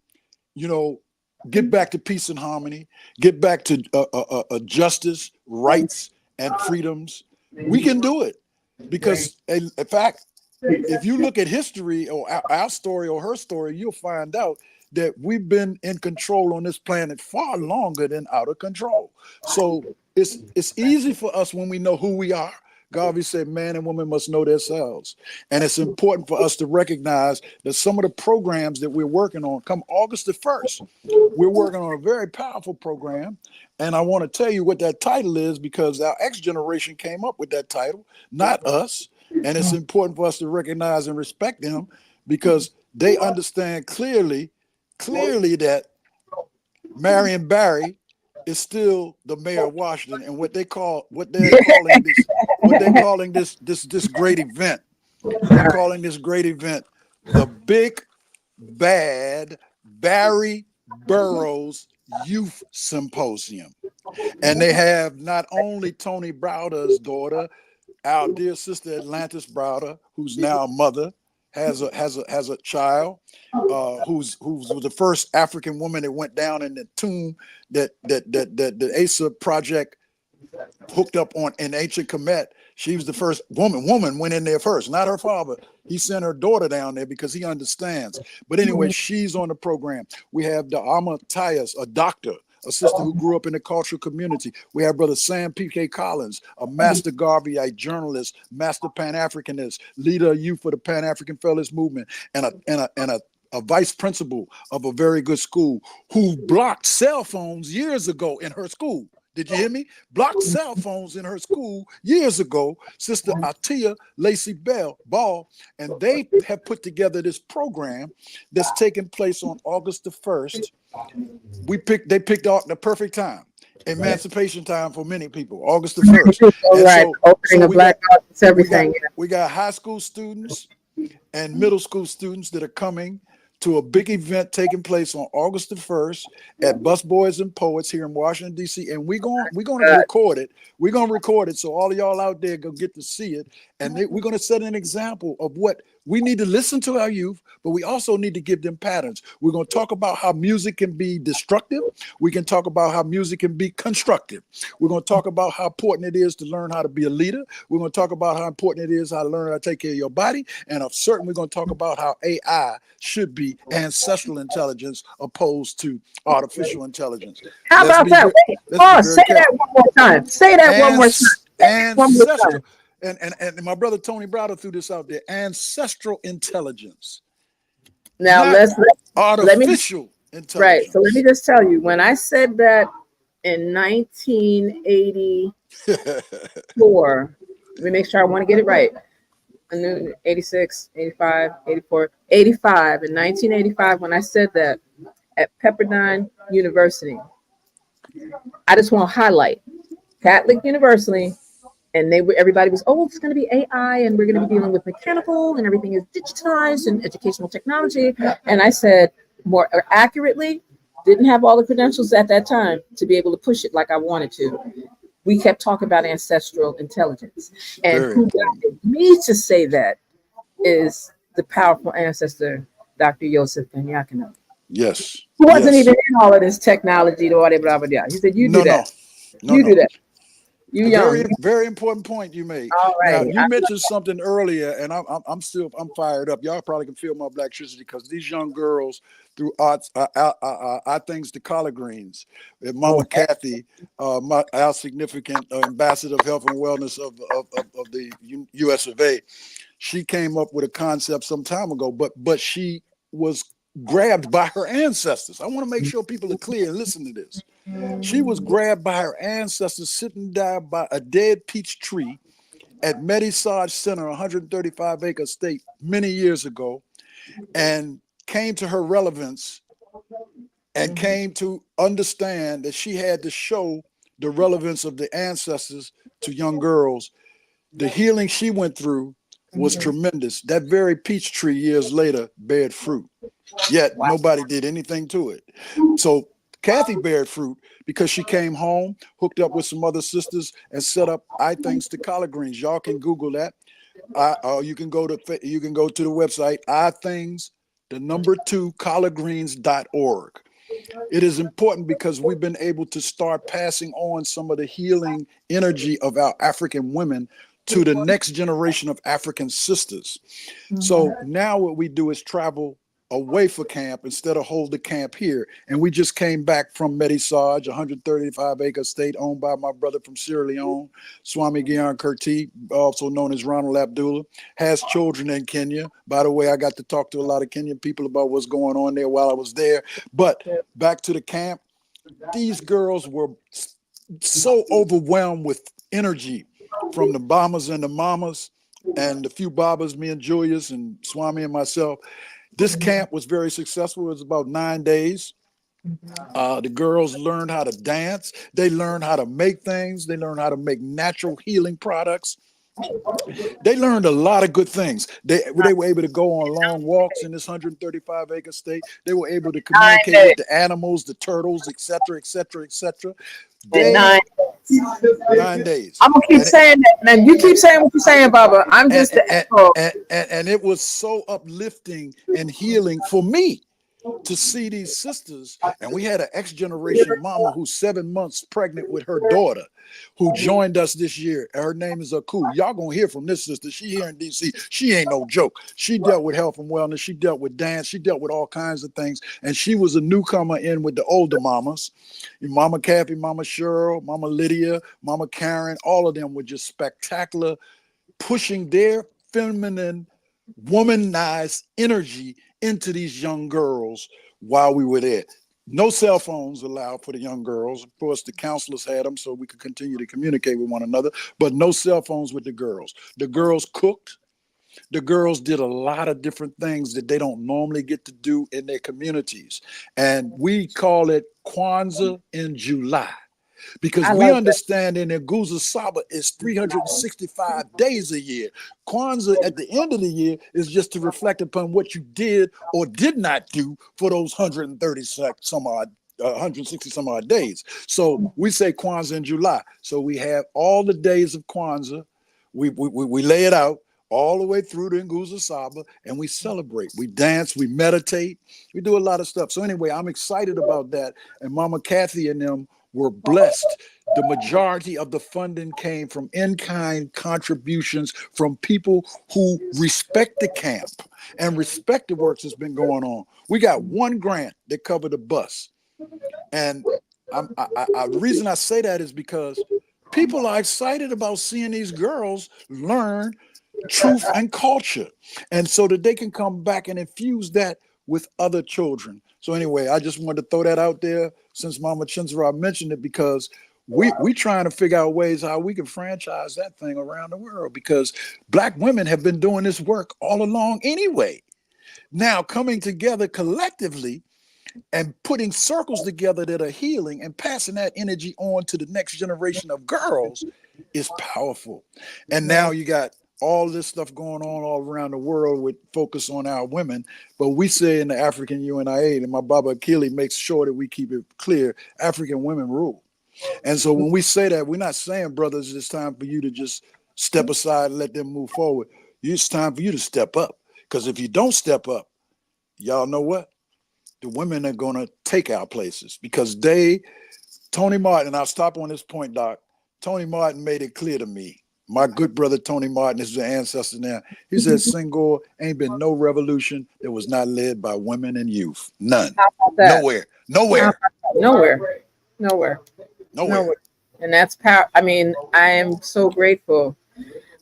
get back to peace and harmony, get back to justice, rights, and freedoms. We can do it because, in fact, if you look at history or our story or her story, you'll find out that we've been in control on this planet far longer than out of control. So it's easy for us when we know who we are. Garvey said, man and woman must know themselves. And it's important for us to recognize that some of the programs that we're working on, come August the 1st, we're working on a very powerful program. And I want to tell you what that title is, because our X generation came up with that title, not us. And it's important for us to recognize and respect them, because they understand clearly that Marion Barry is still the mayor of Washington, and what they're calling this great event. They're calling this great event the Big Bad Barry Burroughs Youth Symposium. And they have not only Tony Browder's daughter, our dear sister Atlantis Browder, who's now a mother, has a child, who's the first African woman that went down in the tomb that the ASA project hooked up on in ancient Kemet. She was the first woman went in there first, not her father. He sent her daughter down there because he understands. But anyway, she's on the program. We have the Tyus, a doctor, a sister who grew up in the cultural community. We have Brother Sam P.K. Collins, a master Garveyite journalist, master Pan-Africanist, leader of youth for the Pan-African Fellowship Movement, and a vice principal of a very good school who blocked cell phones years ago in her school. Did you hear me? Blocked cell phones in her school years ago, Sister Atia Lacey Ball, and they have put together this program that's taking place on August the 1st. They picked out the perfect time, emancipation time for many people, August the 1st. Right, opening the black office, everything. We got high school students and middle school students that are coming to a big event taking place on August the 1st at Busboys and Poets here in Washington, D.C. And we're going to record it. We're going to record it so all of y'all out there go get to see it. And we're going to set an example of what we need to listen to our youth, but we also need to give them patterns. We're going to talk about how music can be destructive. We can talk about how music can be constructive. We're going to talk about how important it is to learn how to be a leader. We're going to talk about how important it is how to learn how to take care of your body. And certainly we're going to talk about how AI should be ancestral intelligence opposed to artificial intelligence. How about that? Say that one more time. Say that one more time. Ancestral. And my brother Tony Browder threw this out there: ancestral intelligence. Now artificial intelligence. Right. So let me just tell you, when I said that in 1984, let me make sure I want to get it right. I knew 86, 85, 84, 85. In 1985, when I said that at Pepperdine University, I just want to highlight Catholic University. And everybody was, it's going to be AI, and we're going to be dealing with mechanical, and everything is digitized and educational technology. And I said, more accurately, didn't have all the credentials at that time to be able to push it like I wanted to. we kept talking about ancestral intelligence. And Very who important. guided me to say that is the powerful ancestor, Dr. Joseph Ben-Jacquinot. Yes. He wasn't Yes. even in all of this technology, blah, blah, blah, blah. He said, you do No, that. no, no, You do no. that. You A young. very, very important point you made. All Now, righty. you mentioned something earlier, and I'm fired up. Y'all probably can feel my Blaktricity because these young girls through arts, I things to collard greens. Mama Kathy, our significant ambassador of health and wellness of the U.S. of A. She came up with a concept some time ago, but she was grabbed by her ancestors. I want to make sure people are clear and listen to this. She was grabbed by her ancestors sitting down by a dead peach tree at Medisage Center, 135-acre estate, many years ago, and came to her relevance and came to understand that she had to show the relevance of the ancestors to young girls. The healing she went through was tremendous. That very peach tree years later bared fruit, yet nobody did anything to it. So Kathy bared fruit because she came home, hooked up with some other sisters, and set up I Things to Collard Greens. Y'all can Google that. You can go to the website collardgreens.org. It is important because we've been able to start passing on some of the healing energy of our African women to the next generation of African sisters. So now what we do is travel away for camp instead of hold the camp here. And we just came back from Medisage, 135-acre estate owned by my brother from Sierra Leone, Swami Gyan Kurti, also known as Ronald Abdullah, has children in Kenya. By the way, I got to talk to a lot of Kenyan people about what's going on there while I was there. But back to the camp, these girls were so overwhelmed with energy from the Bamas and the Mamas and the few Babas, me and Julius and Swami and myself. This camp was very successful. It was about 9 days. The girls learned how to dance. They learned how to make things. They learned how to make natural healing products. They learned a lot of good things. They were able to go on long walks in this 135-acre state. They were able to communicate with the animals, the turtles, et cetera, et cetera, et cetera. 9 days. I'm gonna keep saying that, man. You keep saying what you're saying, Baba. I'm just the echo. And it was so uplifting and healing for me to see these sisters. And we had an X-generation mama who's 7 months pregnant with her daughter, who joined us this year. Her name is Aku. Y'all gonna hear from this sister. She here in DC. She ain't no joke. She dealt with health and wellness. She dealt with dance. She dealt with all kinds of things. And she was a newcomer in with the older mamas. Mama Kathy, Mama Cheryl, Mama Lydia, Mama Karen, all of them were just spectacular, pushing their feminine, womanized energy into these young girls while we were there. No cell phones allowed for the young girls. Of course, the counselors had them so we could continue to communicate with one another, but no cell phones with the girls. The girls cooked. The girls did a lot of different things that they don't normally get to do in their communities. And we call it Kwanzaa in July. Because we understand in Nguzo Saba is 365 days a year. Kwanzaa at the end of the year is just to reflect upon what you did or did not do for those 160 some odd days. So we say Kwanzaa in July. So we have all the days of Kwanzaa. We lay it out all the way through the Nguzo Saba, and we celebrate. We dance, we meditate, we do a lot of stuff. So anyway, I'm excited about that. And Mama Kathy and them were blessed. The majority of the funding came from in-kind contributions from people who respect the camp and respect the works that's been going on. We got one grant that covered the bus. And the reason I say that is because people are excited about seeing these girls learn truth and culture, and so that they can come back and infuse that with other children. So anyway, I just wanted to throw that out there since Mama ChenziRa mentioned it, because we trying to figure out ways how we can franchise that thing around the world, because Black women have been doing this work all along anyway. Now coming together collectively and putting circles together that are healing and passing that energy on to the next generation of girls is powerful. And now you got all this stuff going on all around the world with focus on our women. But we say in the African Unia, and my Baba Akili makes sure that we keep it clear, African women rule. And so when we say that, we're not saying, brothers, it's time for you to just step aside and let them move forward. It's time for you to step up. Because if you don't step up, y'all know what? The women are going to take our places because Tony Martin, and I'll stop on this point, Doc. Tony Martin made it clear to me. My good brother, Tony Martin, is the ancestor now. He said, Senghor, ain't been no revolution that was not led by women and youth. None. Nowhere. Nowhere. And that's power. I mean, I am so grateful.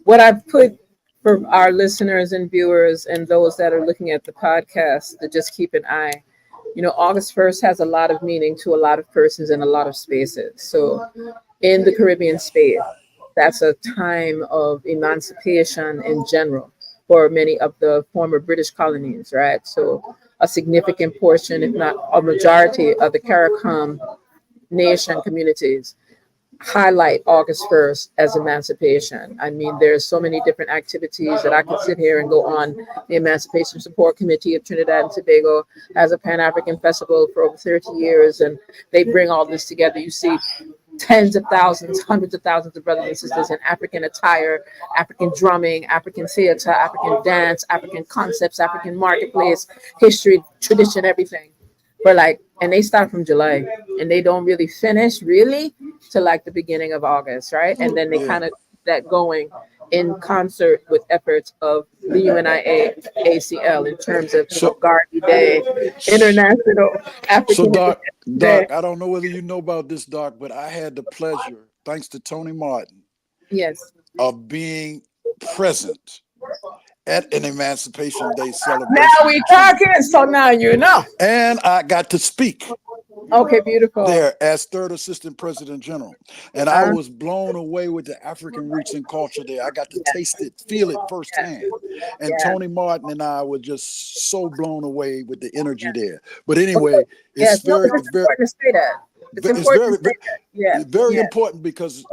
What I've put for our listeners and viewers and those that are looking at the podcast to just keep an eye. August 1st has a lot of meaning to a lot of persons in a lot of spaces. So in the Caribbean space, that's a time of emancipation in general for many of the former British colonies, right? So a significant portion, if not a majority of the CARICOM nation communities highlight August 1st as emancipation. I mean, there's so many different activities that I could sit here and go on. The Emancipation Support Committee of Trinidad and Tobago has a Pan-African festival for over 30 years, and they bring all this together. You see tens of thousands, hundreds of thousands of brothers and sisters in African attire, African drumming, African theater, African dance, African concepts, African marketplace, history, tradition, everything. And they start from July and they don't really finish till like the beginning of August, right? And then they kind of that going in concert with efforts of the Unia-Acl in terms of Garvey Day, International African. So Doc, I don't know whether you know about this, Doc, but I had the pleasure, thanks to Tony Martin, of being present at an Emancipation Day celebration. Now we talking, so now you know. And I got to speak. Okay, beautiful. There as third assistant president general. And I was blown away with the African roots and culture there. I got to taste it, feel it firsthand. And Tony Martin and I were just so blown away with the energy there. But anyway, it's very important because,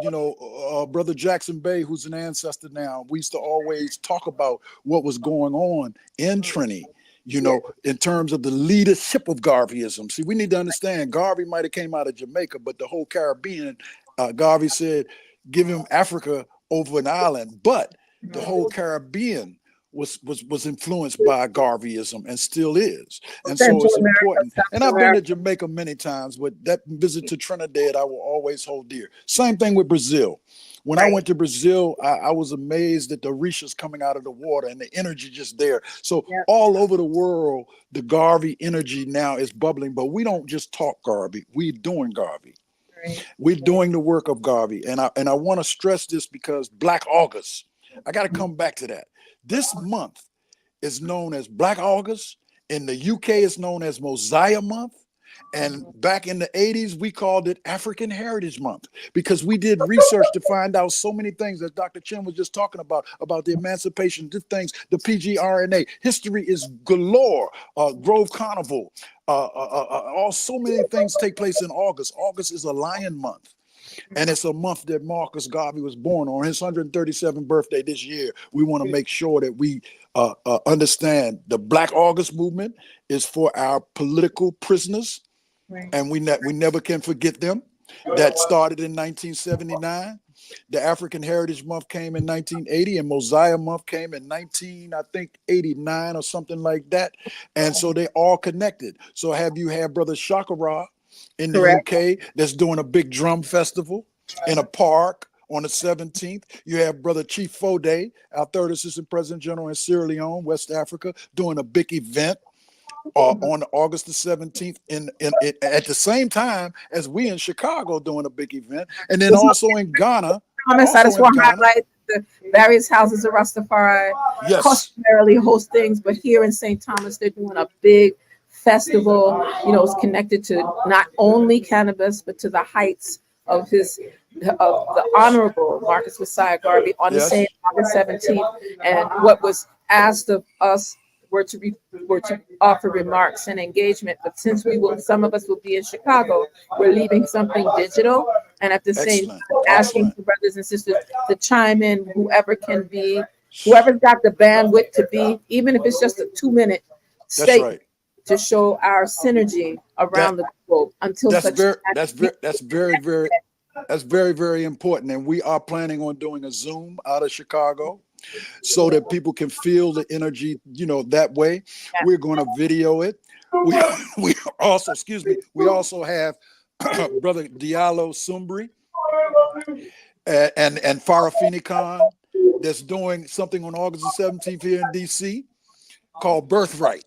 Brother Jackson Baye, who's an ancestor now, we used to always talk about what was going on in Trinity, in terms of the leadership of Garveyism. See, we need to understand Garvey might have came out of Jamaica, but the whole Caribbean, Garvey said, give him Africa over an island. But the whole Caribbean was influenced by Garveyism and still is. And so it's important. And I've been to Jamaica many times, but that visit to Trinidad, I will always hold dear. Same thing with Brazil. When I went to Brazil, I was amazed at the Orishas coming out of the water and the energy just there. So all over the world, the Garvey energy now is bubbling, but we don't just talk Garvey. We're doing Garvey. We're doing the work of Garvey. And I want to stress this because Black August, I got to come back to that. This month is known as Black August. In the UK, it's known as Mosiah Month. And back in the 80s, we called it African Heritage Month because we did research to find out so many things that Dr. Chen was just talking about the emancipation, the things, the PGRNA. History is galore. Grove Carnival. So many things take place in August. August is a lion month. And it's a month that Marcus Garvey was born on his 137th birthday this year. We want to make sure that we understand the Black August movement is for our political prisoners. And we never can forget them. That started in 1979. The African Heritage Month came in 1980 and Mosiah Month came in 89 or something like that. And so they all connected. So have you had Brother Shakara in the UK that's doing a big drum festival in a park on the 17th. You have Brother Chief Fode, our third assistant president general in Sierra Leone, West Africa, doing a big event on August the 17th at the same time as we in Chicago doing a big event. And then also in Ghana. I just want to highlight the various houses of Rastafari customarily host things, but here in St. Thomas, they're doing a big festival, it's connected to not only cannabis, but to the heights of the Honorable Marcus Messiah Garvey on the same August 17th. And what was asked of us were to offer remarks and engagement. But since some of us will be in Chicago, we're leaving something digital. And at the same time, asking for brothers and sisters to chime in, whoever can be, whoever's got the bandwidth to be, even if it's just a 2-minute statement. To show our synergy around the globe until that's very That's very, very important. And we are planning on doing a Zoom out of Chicago so that people can feel the energy, that way. Yeah. We're going to video it. We also, we also have Brother Diallo Sumbri and Farafini Khan that's doing something on August the 17th here in DC called Birthright.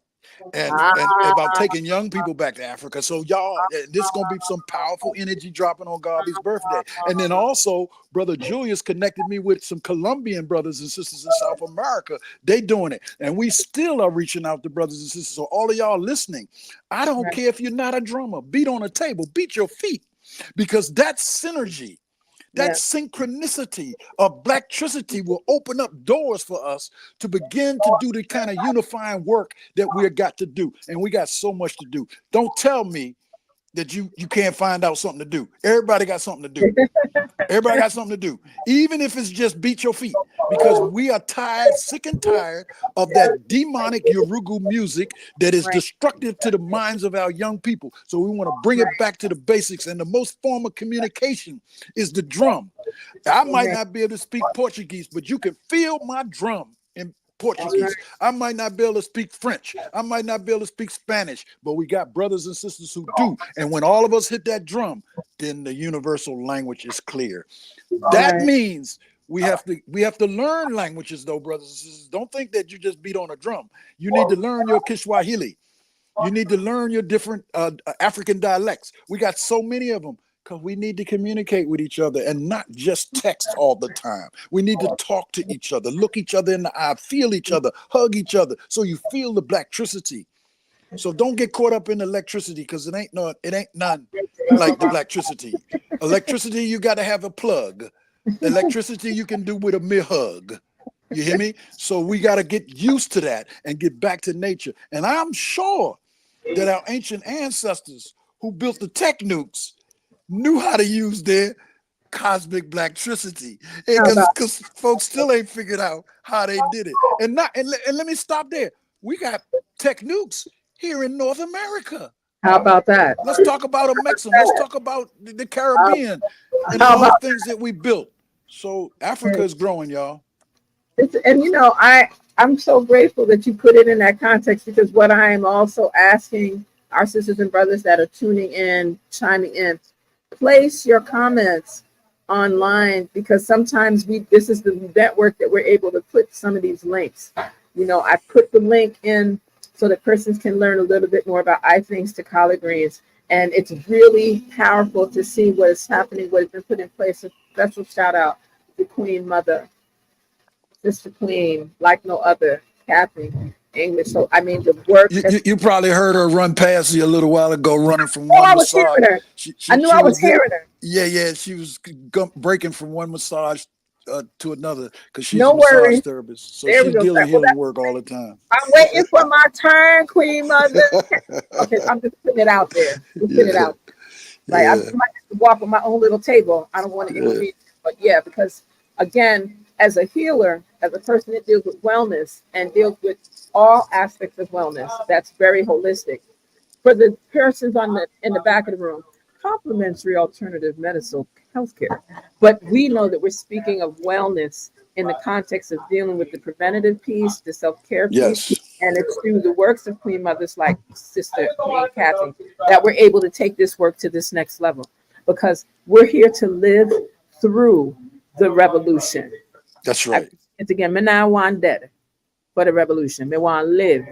And about taking young people back to Africa. So y'all, this is going to be some powerful energy dropping on Garvey's birthday. And then also, Brother Julius connected me with some Colombian brothers and sisters in South America. They doing it. And we still are reaching out to brothers and sisters. So all of y'all listening, I don't care if you're not a drummer, beat on a table, beat your feet, because that's synergy. That synchronicity of Blaktricity will open up doors for us to begin to do the kind of unifying work that we've got to do. And we got so much to do. Don't tell me that you can't find out something to do. Everybody got something to do. Everybody got something to do. Even if it's just beat your feet. Because we are tired, sick and tired of that demonic Yorugu music that is destructive to the minds of our young people. So we want to bring it back to the basics. And the most form of communication is the drum. I might not be able to speak Portuguese, but you can feel my drum in Portuguese. I might not be able to speak French. I might not be able to speak Spanish, but we got brothers and sisters who do. And when all of us hit that drum, then the universal language is clear. That means we have to learn languages, though, brothers and sisters. Don't think that you just beat on a drum. You need to learn your Kiswahili. You need to learn your different African dialects. We got so many of them because we need to communicate with each other and not just text all the time. We need to talk to each other, look each other in the eye, feel each other, hug each other, so you feel the Blaktricity. So don't get caught up in electricity, because it ain't none like the Blaktricity. Electricity, you got to have a plug. Electricity you can do with a mere hug. You hear me? So we got to get used to that and get back to nature. And I'm sure that our ancient ancestors who built the tech nukes knew how to use their cosmic Blaktricity, because folks still ain't figured out how they did it. And let me stop there. We got tech nukes here in North America. How about that? Let's talk about a Mexican. Let's talk about the Caribbean and all the things that we built. So Africa is growing, y'all. And I'm so grateful that you put it in that context, because what I am also asking our sisters and brothers that are tuning in, chiming in, place your comments online, because sometimes this is the network that we're able to put some of these links. I put the link in so that persons can learn a little bit more about Thanks to Collard Greens. And it's really powerful to see what is happening, what has been put in place. A special shout out to Queen Mother, Sister Queen, like no other, Kathy English. So, I mean, the work. You probably heard her run past you a little while ago, running from one massage. I knew I was hearing her. Yeah, she was breaking from one massage to another, because she's a massage therapist. So she's dealing healing work all the time. I'm waiting for my turn, Queen Mother. Okay, I'm just putting it out there. Like, I might have to walk on my own little table. I don't want to intervene. But because again, as a healer, as a person that deals with wellness and deals with all aspects of wellness, that's very holistic. For the persons in the back of the room, complementary alternative medicine healthcare. But we know that we're speaking of wellness in the context of dealing with the preventative piece, the self-care piece, and it's through the works of Queen Mothers like Sister Queen Kathy that we're able to take this work to this next level, because we're here to live through the revolution. That's right. It's again, me not want dead for the revolution. Me want live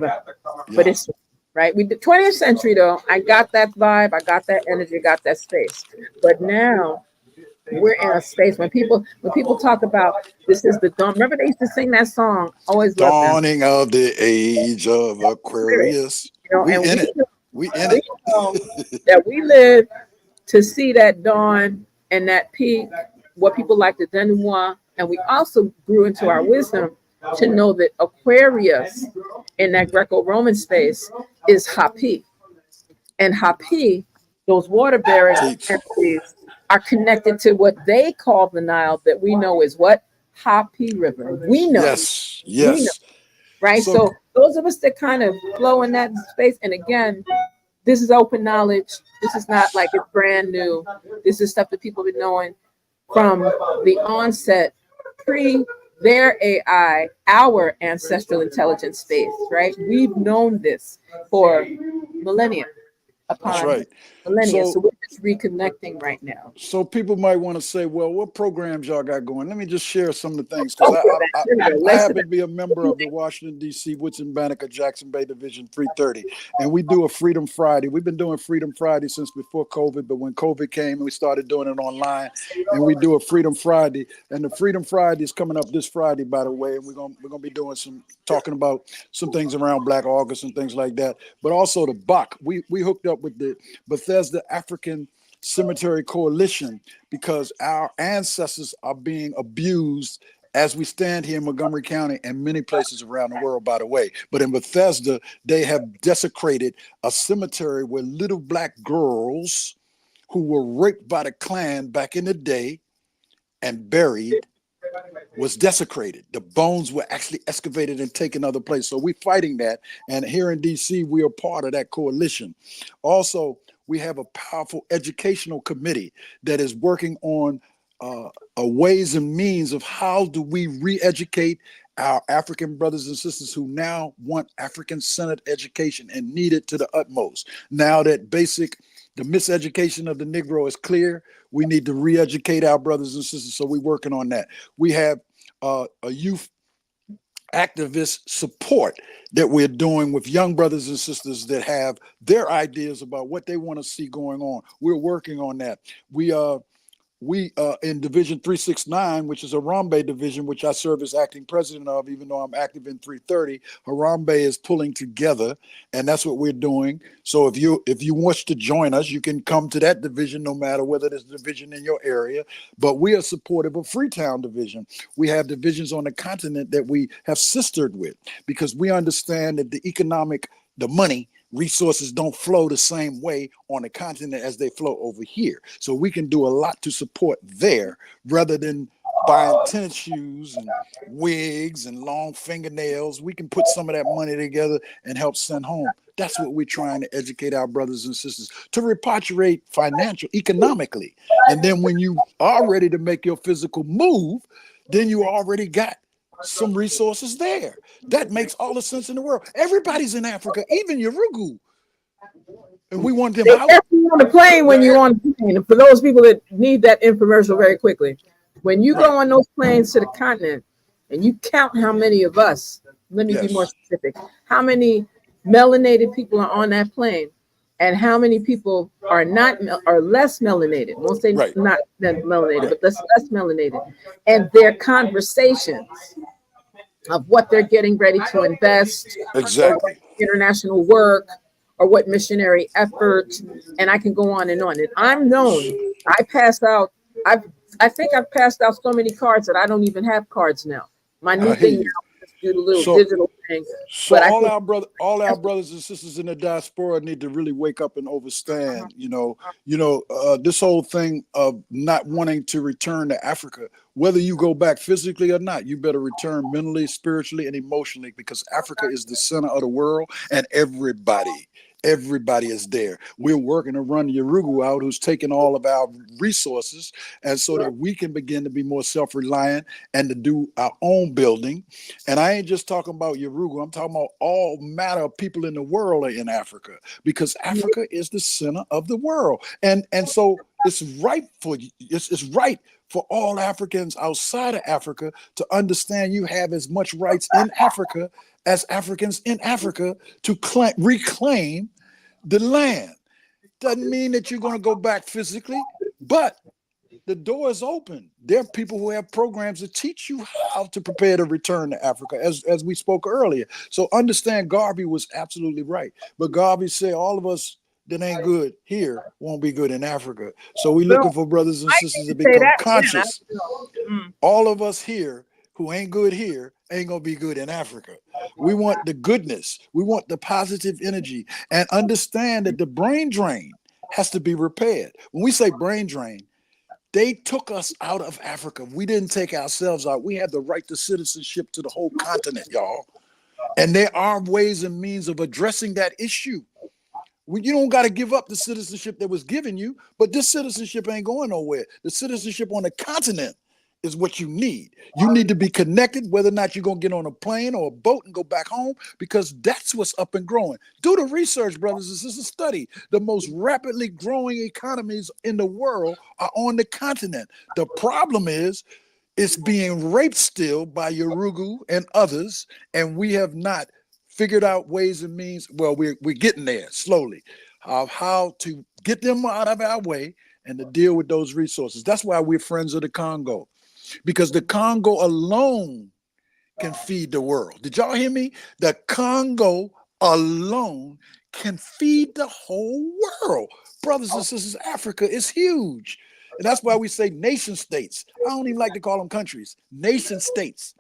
for this. Right? We did 20th century though. I got that vibe, I got that energy, got that space. But now we're in a space when people talk about this is the dawn. Remember they used to sing that song, always Dawning of the age of Aquarius. We in it. That we live to see that dawn and that peak, what people like the denouement. And we also grew into our wisdom to know that Aquarius in that Greco-Roman space is Hapi. And Hapi, those water-bearing entities, are connected to what they call the Nile, that we know is what? Hapi River. We know. Yes. We know, right? So those of us that kind of flow in that space, and again, this is open knowledge. This is not like it's brand new. This is stuff that people have been knowing from the onset, pre their AI, our ancestral intelligence space, right? We've known this for millennia That's upon right. millennia. So So we're just reconnecting right now. so people might want to say, well, what programs y'all got going? Let me just share some of the things, because Okay, here we go. I Let's happen to be a member of the Washington, D.C. Woodson Banneker Jackson Bay Division 330, and we do a Freedom Friday. We've been doing Freedom Friday since before COVID, but when COVID came, we started doing it online, and we do a Freedom Friday. And the Freedom Friday is coming up this Friday, by the way, and we're gonna be doing talking about some things around Black August and things like that, but also the BAC. We hooked up with the Bethesda African Cemetery Coalition because our ancestors are being abused as we stand here in Montgomery County and many places around the world, by the way. But in Bethesda, they have desecrated a cemetery where little Black girls who were raped by the Klan back in the day and buried was desecrated. The bones were actually excavated and taken other places. So we're fighting that. And here in DC, we are part of that coalition. Also, we have a powerful educational committee that is working on ways and means of how do we re-educate our African brothers and sisters who now want African-centered education and need it to the utmost. Now that the miseducation of the Negro is clear, we need to re-educate our brothers and sisters. So we're working on that. We have a youth activist support that we're doing with young brothers and sisters that have their ideas about what they want to see going on. We're working on that. We in Division 369, which is a Harambe division, which I serve as acting president of, even though I'm active in 330, Harambe is pulling together, and that's what we're doing. So if you wish to join us, you can come to that division, no matter whether there's a division in your area. But we are supportive of Freetown division. We have divisions on the continent that we have sistered with, because we understand that the money resources don't flow the same way on the continent as they flow over here. So we can do a lot to support there rather than buying tennis shoes and wigs and long fingernails. We can put some of that money together and help send home. That's what we're trying to educate our brothers and sisters to repatriate economically. And then when you are ready to make your physical move, then you already got some resources there. That makes all the sense in the world. Everybody's in Africa, even Yurugu. And we want them They out. definitely on the plane when you're on the plane. And for those people that need that infomercial very quickly, when you go on those planes to the continent and you count how many of us, let me be more specific, how many melanated people are on that plane and how many people are less melanated. Won't say not melanated, but less melanated. And their conversations of what they're getting ready to invest, or what international work, or what missionary effort, and I can go on and on. And I'm known. I think I've passed out so many cards that I don't even have cards now. My new thing now is do the little digital thing. So but all our brothers and sisters in the diaspora need to really wake up and understand. This whole thing of not wanting to return to Africa, whether you go back physically or not, you better return mentally, spiritually, and emotionally, because Africa is the center of the world, and everybody is there. We're working to run Yurugu out, who's taking all of our resources, and so that we can begin to be more self-reliant and to do our own building. And I ain't just talking about Yurugu. I'm talking about all matter of people in the world are in Africa, because Africa is the center of the world. And so it's right for all Africans outside of Africa to understand you have as much rights in Africa as Africans in Africa to reclaim the land. Doesn't mean that you're going to go back physically, but the door is open. There are people who have programs that teach you how to prepare to return to Africa, as we spoke earlier. So understand, Garvey was absolutely right. But Garvey said all of us that ain't good here won't be good in Africa. So we're looking for brothers and sisters to become conscious. All of us here who ain't good here ain't gonna be good in Africa. We want the goodness. We want the positive energy, and understand that the brain drain has to be repaired. When we say brain drain, they took us out of Africa. We didn't take ourselves out. We have the right to citizenship to the whole continent, y'all. And there are ways and means of addressing that issue. You don't got to give up the citizenship that was given you, but this citizenship ain't going nowhere. The citizenship on the continent is what you need. You need to be connected, whether or not you're going to get on a plane or a boat and go back home, because that's what's up and growing. Do the research, brothers. This is a study. The most rapidly growing economies in the world are on the continent. The problem is it's being raped still by Yurugu and others, and we have not figured out ways and means. Well, we're getting there slowly of how to get them out of our way and to deal with those resources. That's why we're friends of the Congo, because the Congo alone can feed the world. Did y'all hear me? The Congo alone can feed the whole world. Brothers and sisters, Africa is huge. And that's why we say nation states. I don't even like to call them countries, nation states,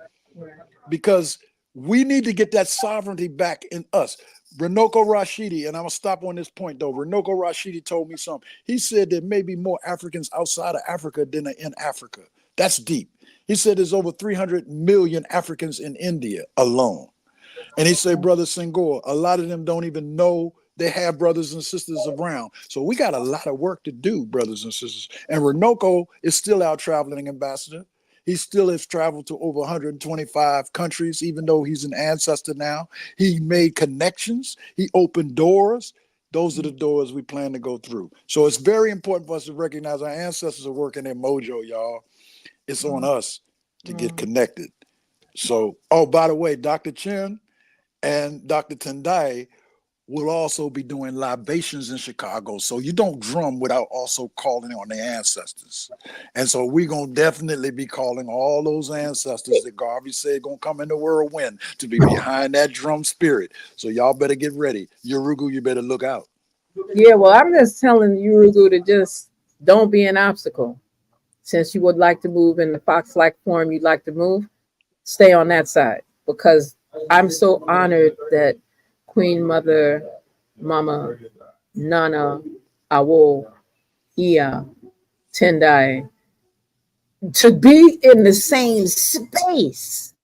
because we need to get that sovereignty back in us. Runoko Rashidi, and I'm gonna stop on this point though. Runoko Rashidi told me something. He said there may be more Africans outside of Africa than are in Africa. That's deep. He said there's over 300 million Africans in India alone. And he said, Brother Senghor, a lot of them don't even know they have brothers and sisters around. So we got a lot of work to do, brothers and sisters. And Runoko is still our traveling ambassador. He still has traveled to over 125 countries, even though he's an ancestor now. He made connections. He opened doors. Those are the doors we plan to go through. So it's very important for us to recognize our ancestors are working their mojo, y'all. It's on us to get connected. So, oh, by the way, Dr. Chen and Dr. Tendai will also be doing libations in Chicago. So you don't drum without also calling on their ancestors. And so we're going to definitely be calling all those ancestors that Garvey said going to come in the whirlwind to be behind that drum spirit. So y'all better get ready. Yurugu, you better look out. Yeah, well, I'm just telling Yurugu to just don't be an obstacle. Since you would like to move in the fox-like form you'd like to move, stay on that side, because I'm so honored that Queen Mother, Mama, Nana, Awo, Iya, Tendai, to be in the same space,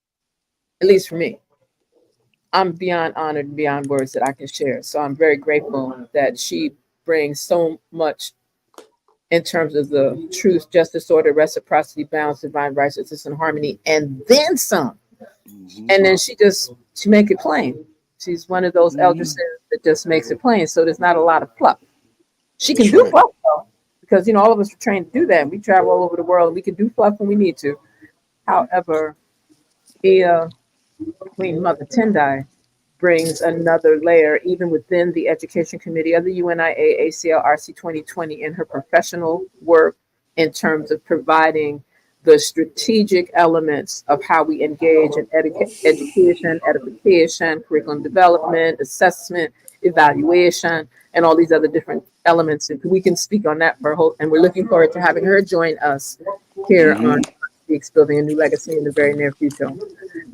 at least for me. I'm beyond honored, beyond words that I can share. So I'm very grateful that she brings so much in terms of the truth, justice, order, reciprocity, balance, divine righteousness, and harmony, and then some. And then she make it plain. She's one of those eldresses that just makes it plain. So there's not a lot of fluff. She can do fluff though, because all of us are trained to do that. We travel all over the world and we can do fluff when we need to. However, Queen Mother Tendai brings another layer, even within the education committee of the Unia-Acl RC 2020, in her professional work in terms of providing the strategic elements of how we engage in education, edification, curriculum development, assessment, evaluation, and all these other different elements. And we can speak on that for a whole, and we're looking forward to having her join us here on Speaks Building a New Legacy in the very near future.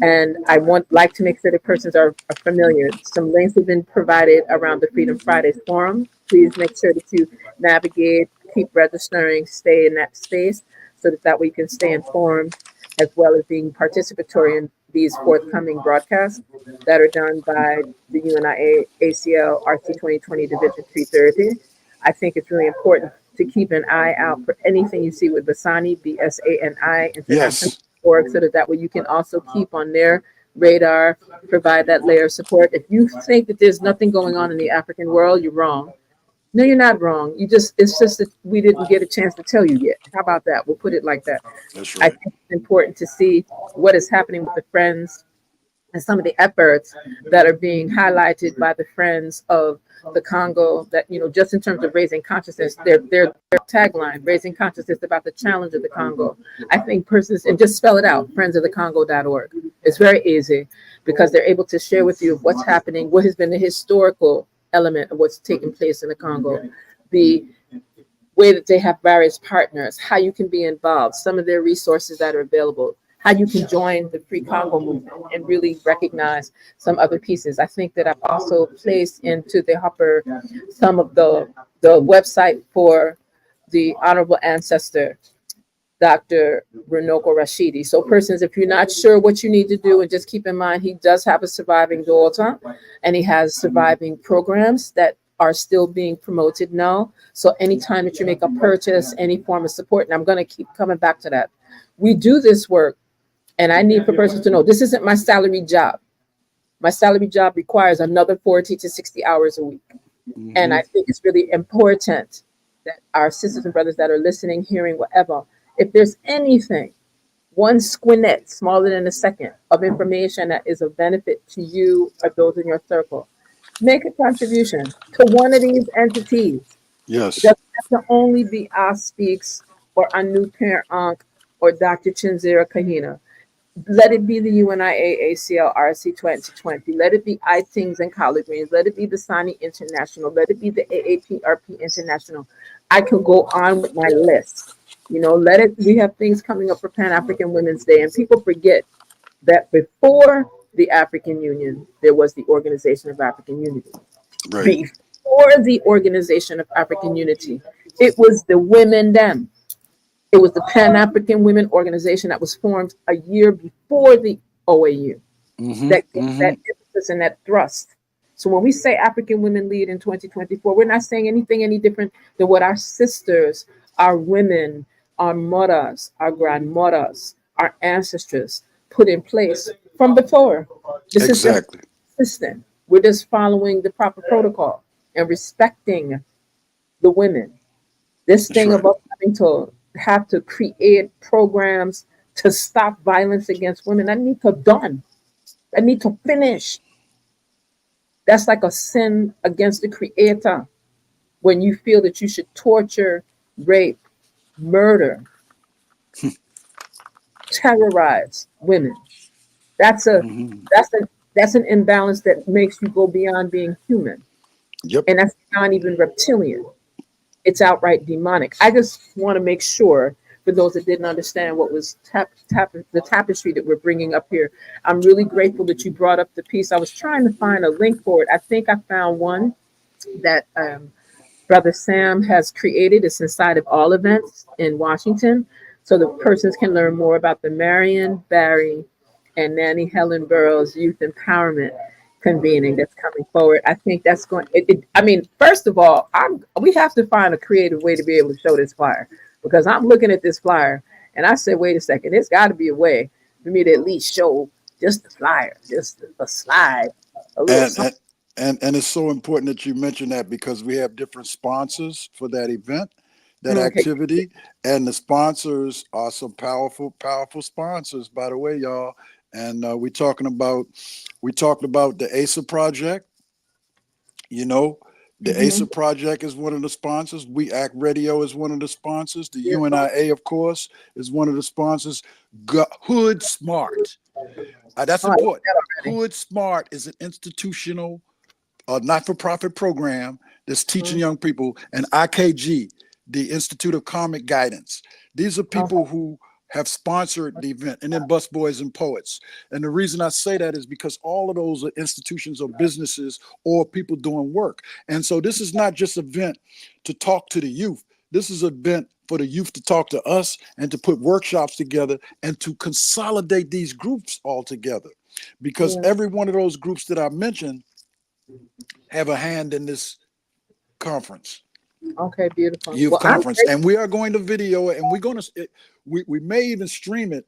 And I like to make sure that persons are familiar. Some links have been provided around the Freedom Fridays forum. Please make sure that you navigate, keep registering, stay in that space, so that way you can stay informed, as well as being participatory in these forthcoming broadcasts that are done by the Unia-Acl RC 2020 Division 330. I think it's really important to keep an eye out for anything you see with Basani, BSANI, International.org, so that way you can also keep on their radar, provide that layer of support. If you think that there's nothing going on in the African world, you're wrong. No, you're not wrong. It's just that we didn't get a chance to tell you yet. How about that? We'll put it like that. That's right. I think it's important to see what is happening with the Friends and some of the efforts that are being highlighted by the Friends of the Congo, that, just in terms of raising consciousness, their tagline, raising consciousness about the challenge of the Congo. I think persons, and just spell it out, friendsofthecongo.org. It's very easy, because they're able to share with you what's happening, what has been the historical element of what's taking place in the Congo, the way that they have various partners, how you can be involved, some of their resources that are available, how you can join the Free Congo movement and really recognize some other pieces. I think that I've also placed into the hopper some of the website for the honorable ancestor, Dr. Runoko Rashidi. So persons, if you're not sure what you need to do, and just keep in mind, he does have a surviving daughter, and he has surviving programs that are still being promoted now. So anytime that you make a purchase, any form of support, and I'm going to keep coming back to that. We do this work, and I need for persons to know this isn't my salary job. My salary job requires another 40 to 60 hours a week. And I think it's really important that our sisters and brothers that are listening, hearing, whatever, if there's anything, one squinet, smaller than a second, of information that is of benefit to you or those in your circle, make a contribution to one of these entities. Yes. It doesn't have to only be AST Speaks or ANUPerAnkh or Dr. ChenziRa Kahina. Let it be the Unia-Acl RC 2020. Let it be iThings and College Greens. Let it be the Sani International. Let it be the AAPRP International. I can go on with my list. You know, let it. We have things coming up for Pan-African Women's Day, and people forget that before the African Union, there was the Organization of African Unity. Right. Before the Organization of African Unity, it was the women them. It was the Pan-African Women Organization that was formed a year before the OAU that gave that emphasis and that thrust. So when we say African women lead in 2024, we're not saying anything any different than what our sisters, our women, our mothers, our grandmothers, our ancestors put in place from before. This is just consistent. We're just following the proper protocol and respecting the women. This thing about having to have to create programs to stop violence against women, that need to done. That need to finish. That's like a sin against the Creator when you feel that you should torture, rape, murder, terrorize women. That's an imbalance that makes you go beyond being human. Yep. And that's not even reptilian. It's outright demonic. I just want to make sure for those that didn't understand what was the tapestry that we're bringing up here. I'm really grateful that you brought up the piece. I was trying to find a link for it. I think I found one that Brother Sam has created. It's inside of all events in Washington. So the persons can learn more about the Marion Barry and Nanny Helen Burroughs Youth Empowerment convening that's coming forward. I think that's going. I mean, first of all, we have to find a creative way to be able to show this flyer, because I'm looking at this flyer and I said, wait a second, there's got to be a way for me to at least show just the flyer, just a slide, a little and it's so important that you mention that, because we have different sponsors for that event, that activity, and the sponsors are some powerful sponsors, by the way, y'all. And we talked about the ASA project. You know, the ASA project is one of the sponsors. We-Act Radio is one of the sponsors. The UNIA, of course, is one of the sponsors. Hood Smart. That's important. Hood Smart is an institutional, not-for-profit program that's teaching young people. And IKG, the Institute of Karmic Guidance. These are people who have sponsored the event, and then Busboys and Poets. And the reason I say that is because all of those are institutions or businesses or people doing work. And so this is not just an event to talk to the youth. This is an event for the youth to talk to us and to put workshops together and to consolidate these groups all together. Because every one of those groups that I mentioned have a hand in this conference. Okay, beautiful. Youth conference. And we are going to video it, and we're going to, we may even stream it.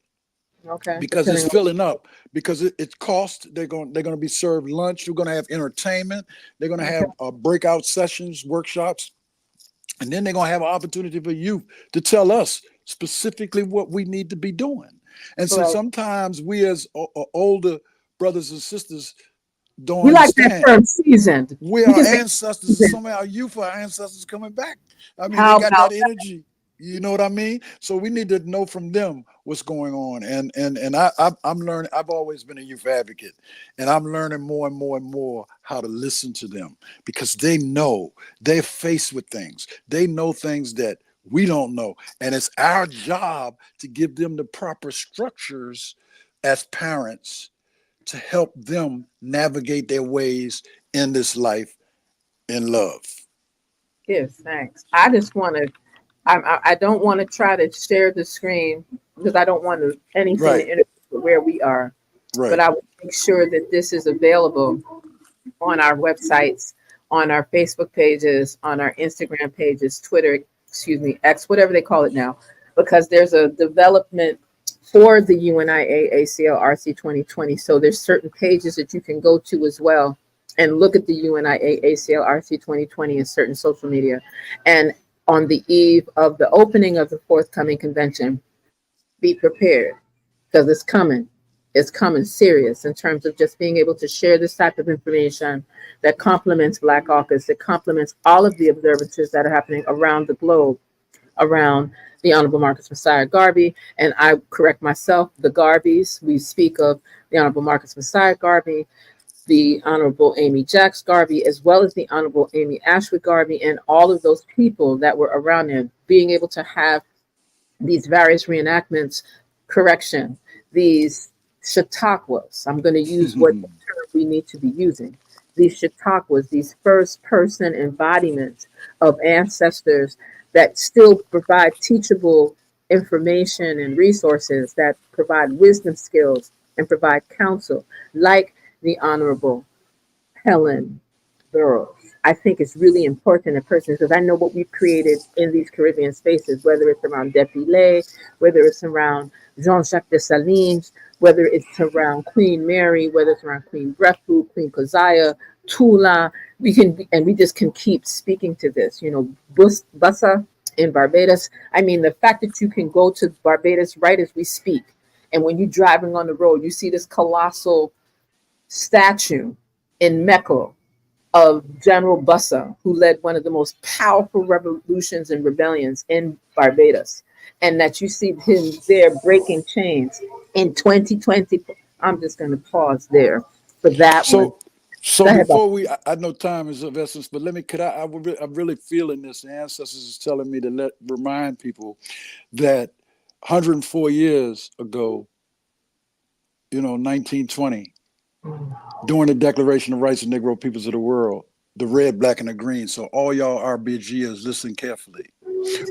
Okay. Because it's filling up, because it costs. They're going to be served lunch. We're going to have entertainment. They're going to have breakout sessions, workshops, and then they're going to have an opportunity for youth to tell us specifically what we need to be doing. And so sometimes we as older brothers and sisters don't understand. Like that term seasoned. We are ancestors. Some of our youth are ancestors coming back. I mean, they got that energy. You know what I mean? So we need to know from them what's going on. And I'm learning. I've always been a youth advocate, and I'm learning more and more and more how to listen to them, because they know, they're faced with things. They know things that we don't know. And it's our job to give them the proper structures as parents to help them navigate their ways in this life in love. Yes, thanks. I just want to, I don't want to try to share the screen, because I don't want anything to interfere with where we are. But I will make sure that this is available on our websites, on our Facebook pages, on our Instagram pages, Twitter, X, whatever they call it now, because there's a development for the UNIA-ACL RC 2020. So there's certain pages that you can go to as well and look at the UNIA-ACL RC 2020 in certain social media. And on the eve of the opening of the forthcoming convention, be prepared, because it's coming. It's coming serious in terms of just being able to share this type of information that complements Black AUKUS, that complements all of the observances that are happening around the globe, around the Honorable Marcus Messiah Garvey. And I correct myself, the Garveys. We speak of the Honorable Marcus Messiah Garvey, the Honorable Amy Jacks Garvey, as well as the Honorable Amy Ashwood Garvey, and all of those people that were around there, being able to have these various reenactments, correction, these Chautauquas. I'm going to use what term we need to be using. These Chautauquas, these first person embodiments of ancestors that still provide teachable information and resources, that provide wisdom skills and provide counsel, like the Honorable Helen Burroughs. I think it's really important in person, because I know what we've created in these Caribbean spaces, whether it's around Defilé, whether it's around Jean-Jacques Dessalines, whether it's around Queen Mary, whether it's around Queen Brefu, Queen Keziah, Tula. We just can keep speaking to this. Bussa in Barbados. I mean, the fact that you can go to Barbados right as we speak, and when you're driving on the road, you see this colossal statue in Mecca of General Bussa, who led one of the most powerful revolutions and rebellions in Barbados, and that you see him there breaking chains in 2020. I'm just going to pause there for that one. So before I know time is of essence, but I'm really feeling this. The ancestors is telling me to remind people that 104 years ago, 1920, during the Declaration of Rights of Negro Peoples of the World, the red, black, and the green. So all y'all RBGers, listen carefully.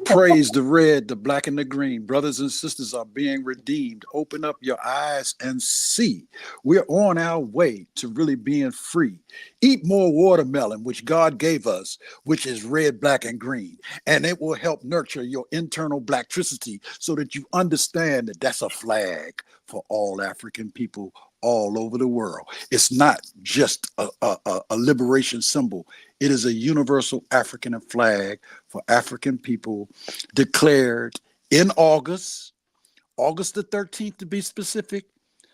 Praise the red, the black, and the green. Brothers and sisters are being redeemed. Open up your eyes and see. We're on our way to really being free. Eat more watermelon, which God gave us, which is red, black, and green. And it will help nurture your internal Blaktricity so that you understand that that's a flag for all African people all over the world. It's not just a liberation symbol. It is a universal African flag for African people, declared in August the 13th to be specific.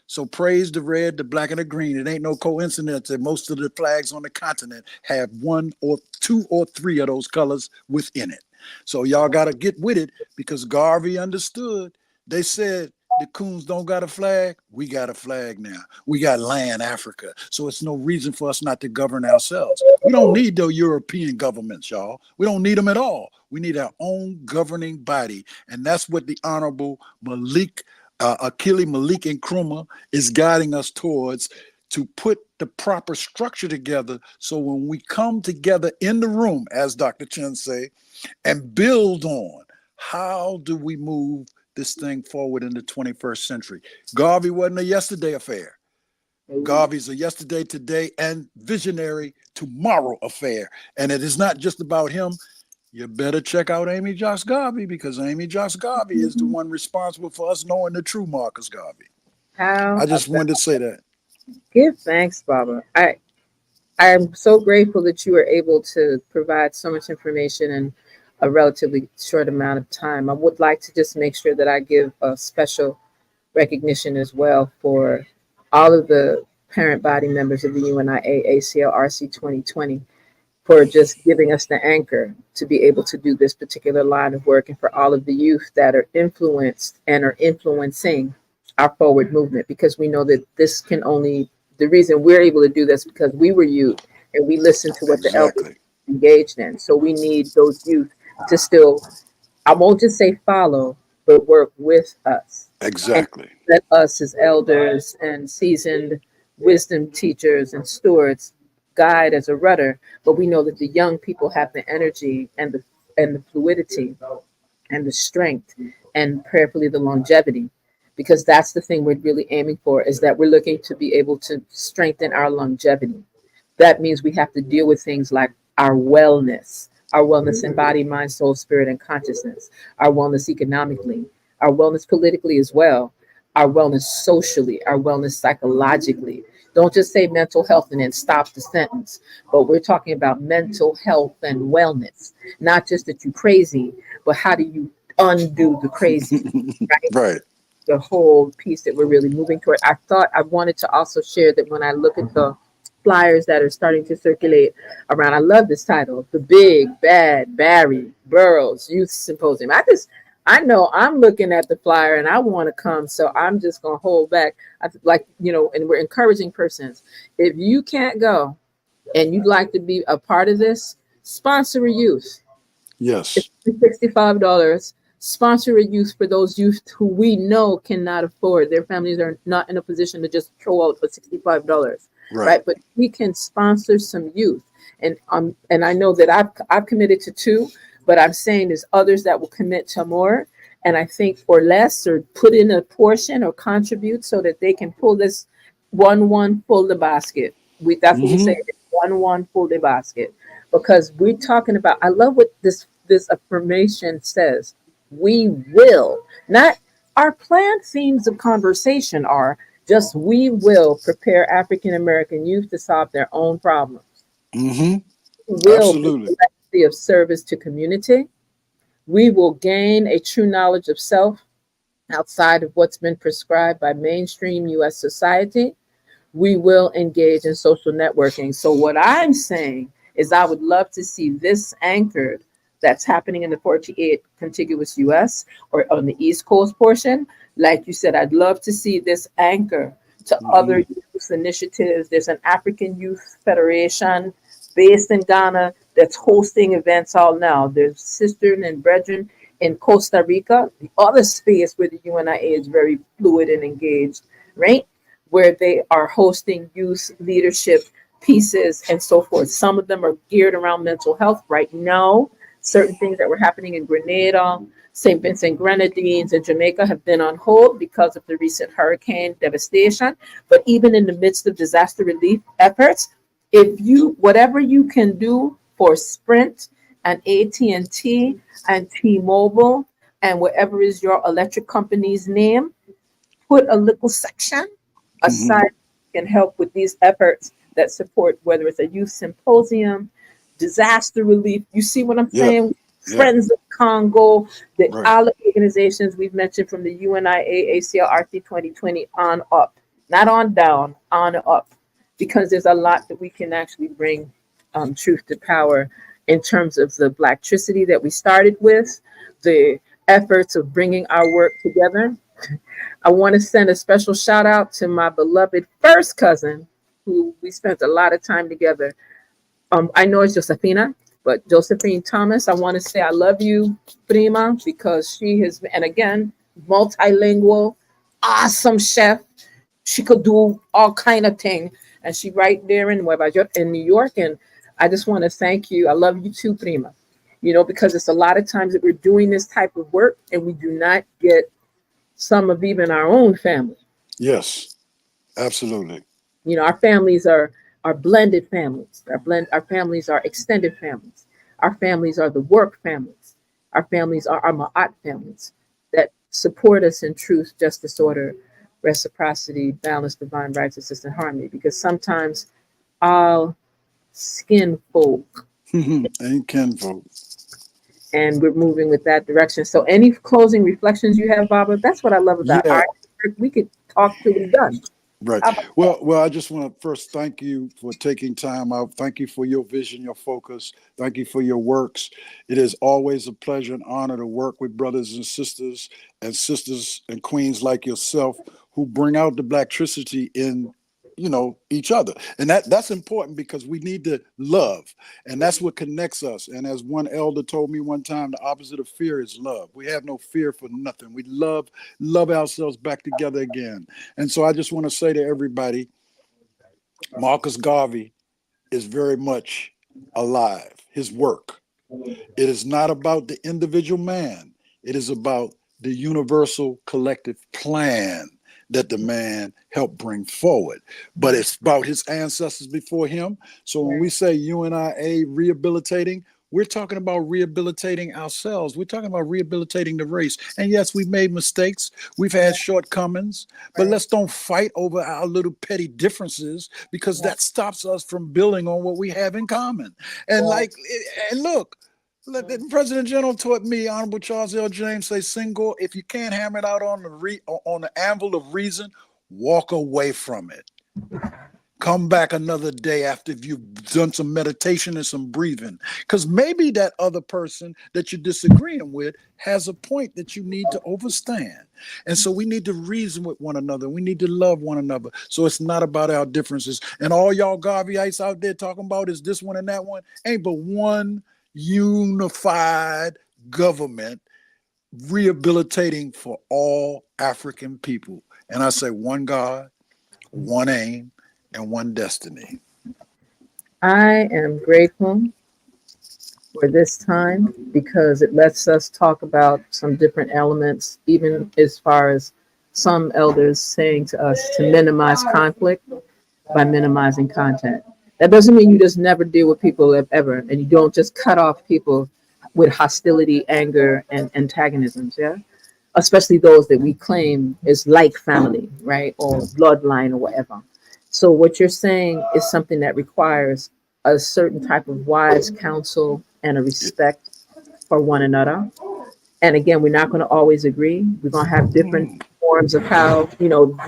So praise the red, the black, and the green. It ain't no coincidence that most of the flags on the continent have one or two or three of those colors within it. So y'all got to get with it, because Garvey understood. They said, the Coons don't got a flag. We got a flag now. We got land Africa. So it's no reason for us not to govern ourselves. We don't need the European governments, y'all. We don't need them at all. We need our own governing body. And that's what the Honorable Akili Malik Nkrumah is guiding us towards, to put the proper structure together. So when we come together in the room, as Dr. Chen say, and build on, how do we move this thing forward in the 21st century? Garvey wasn't a yesterday affair. Garvey's a yesterday, today, and visionary tomorrow affair. And it is not just about him. You better check out Amy Jacks Garvey, because Amy Jacks Garvey is the one responsible for us knowing the true Marcus Garvey. I just wanted to say that. Give thanks, Baba. I am so grateful that you were able to provide so much information in a relatively short amount of time. I would like to just make sure that I give a special recognition as well for all of the parent body members of the UNIA-ACL RC 2020 for just giving us the anchor to be able to do this particular line of work, and for all of the youth that are influenced and are influencing our forward movement, because we know that this can only, the reason we're able to do this because we were youth and we listened to what the elders engaged in. So we need those youth to still, I won't just say follow, but work with us. Exactly. And let us as elders and seasoned wisdom teachers and stewards guide as a rudder, but we know that the young people have the energy and the fluidity and the strength and prayerfully the longevity, because that's the thing we're really aiming for, is that we're looking to be able to strengthen our longevity. that means we have to deal with things like our wellness in body, mind, soul, spirit, and consciousness, our wellness economically, our wellness politically as well, our wellness socially, our wellness psychologically. Don't just say mental health and then stop the sentence, but we're talking about mental health and wellness, not just that you're crazy, but how do you undo the crazy, right? Right. The whole piece that we're really moving toward. I thought I wanted to also share that when I look at the flyers that are starting to circulate around, I love this title, The Big Bad Barry Burroughs Youth Symposium. I know I'm looking at the flyer and I want to come, so I'm just going to hold back. Like, and we're encouraging persons. If you can't go and you'd like to be a part of this, sponsor a youth. Yes. It's $65. Sponsor a youth for those youth who we know cannot afford. Their families are not in a position to just throw out for $65, right? But we can sponsor some youth, and I know that I've committed to 2, but I'm saying there's others that will commit to more, and I think or less, or put in a portion or contribute so that they can pull this one full the basket. That's what we say. One full the basket, because we're talking about. I love what this affirmation says. We will not. Our planned themes of conversation are just we will prepare African American youth to solve their own problems. We will be Absolutely. a legacy of service to community. We will gain a true knowledge of self outside of what's been prescribed by mainstream U.S. society. We will engage in social networking. So what I'm saying is I would love to see this anchored that's happening in the 48 contiguous US or on the East Coast portion. Like you said, I'd love to see this anchor to other youth initiatives. There's an African Youth Federation based in Ghana that's hosting events all now. There's Sisters and Brethren in Costa Rica, the other space where the UNIA is very fluid and engaged, right? Where they are hosting youth leadership pieces and so forth. Some of them are geared around mental health right now. Certain things that were happening in Grenada, St. Vincent Grenadines, and Jamaica have been on hold because of the recent hurricane devastation. But even in the midst of disaster relief efforts, whatever you can do for Sprint and AT&T and T-Mobile and whatever is your electric company's name, put a little section aside can help with these efforts that support whether it's a youth symposium, disaster relief. You see what I'm saying? Friends of Congo, all the organizations we've mentioned from the UNIA, ACL, RT 2020 on up, not on down, on up, because there's a lot that we can actually bring truth to power in terms of the Blaktricity that we started with, the efforts of bringing our work together. I want to send a special shout out to my beloved first cousin, who we spent a lot of time together. I know it's Josephina, but Josephine Thomas, I want to say I love you, Prima, because she has, and again, multilingual, awesome chef. She could do all kind of thing, and she right there in New York. And I just want to thank you. I love you too, Prima. Because it's a lot of times that we're doing this type of work and we do not get some of even our own family. Yes, absolutely. Our families are blended families. Our families are extended families. Our families are the work families. Our families are our ma'at families that support us in truth, justice, order, reciprocity, balance, divine righteousness, and harmony. Because sometimes all skin folk ain't kinfolk. And we're moving with that direction. So any closing reflections you have, Baba? That's what I love about art. We could talk till we're done. Right. Well, I just want to first thank you for taking time out. Thank you for your vision, your focus. Thank you for your works. It is always a pleasure and honor to work with brothers and sisters and queens like yourself who bring out the Blaktricity in each other. And that's important because we need to love, and that's what connects us. And as one elder told me one time, the opposite of fear is love. We have no fear for nothing. We love ourselves back together again. And so I just want to say to everybody, Marcus Garvey is very much alive. His work. It is not about the individual man. It is about the universal collective plan that the man helped bring forward. But it's about his ancestors before him. So when we say UNIA rehabilitating, we're talking about rehabilitating ourselves. We're talking about rehabilitating the race. And yes, we've made mistakes. We've had shortcomings, but let's don't fight over our little petty differences, because that stops us from building on what we have in common. And look, the President General taught me, Honorable Charles L. James, say, Senghor, if you can't hammer it out on the anvil of reason, walk away from it. Come back another day after you've done some meditation and some breathing, because maybe that other person that you're disagreeing with has a point that you need to understand. And so we need to reason with one another. We need to love one another. So it's not about our differences. And all y'all Garveyites out there talking about is this one and that one. Ain't but one unified government rehabilitating for all African people. And I say one God, one aim, and one destiny. I am grateful for this time because it lets us talk about some different elements, even as far as some elders saying to us to minimize conflict by minimizing content. That doesn't mean you just never deal with people ever, and you don't just cut off people with hostility, anger, and antagonisms, yeah? Especially those that we claim is like family, right? Or bloodline or whatever. So what you're saying is something that requires a certain type of wise counsel and a respect for one another. And again, we're not going to always agree. We're going to have different forms of how,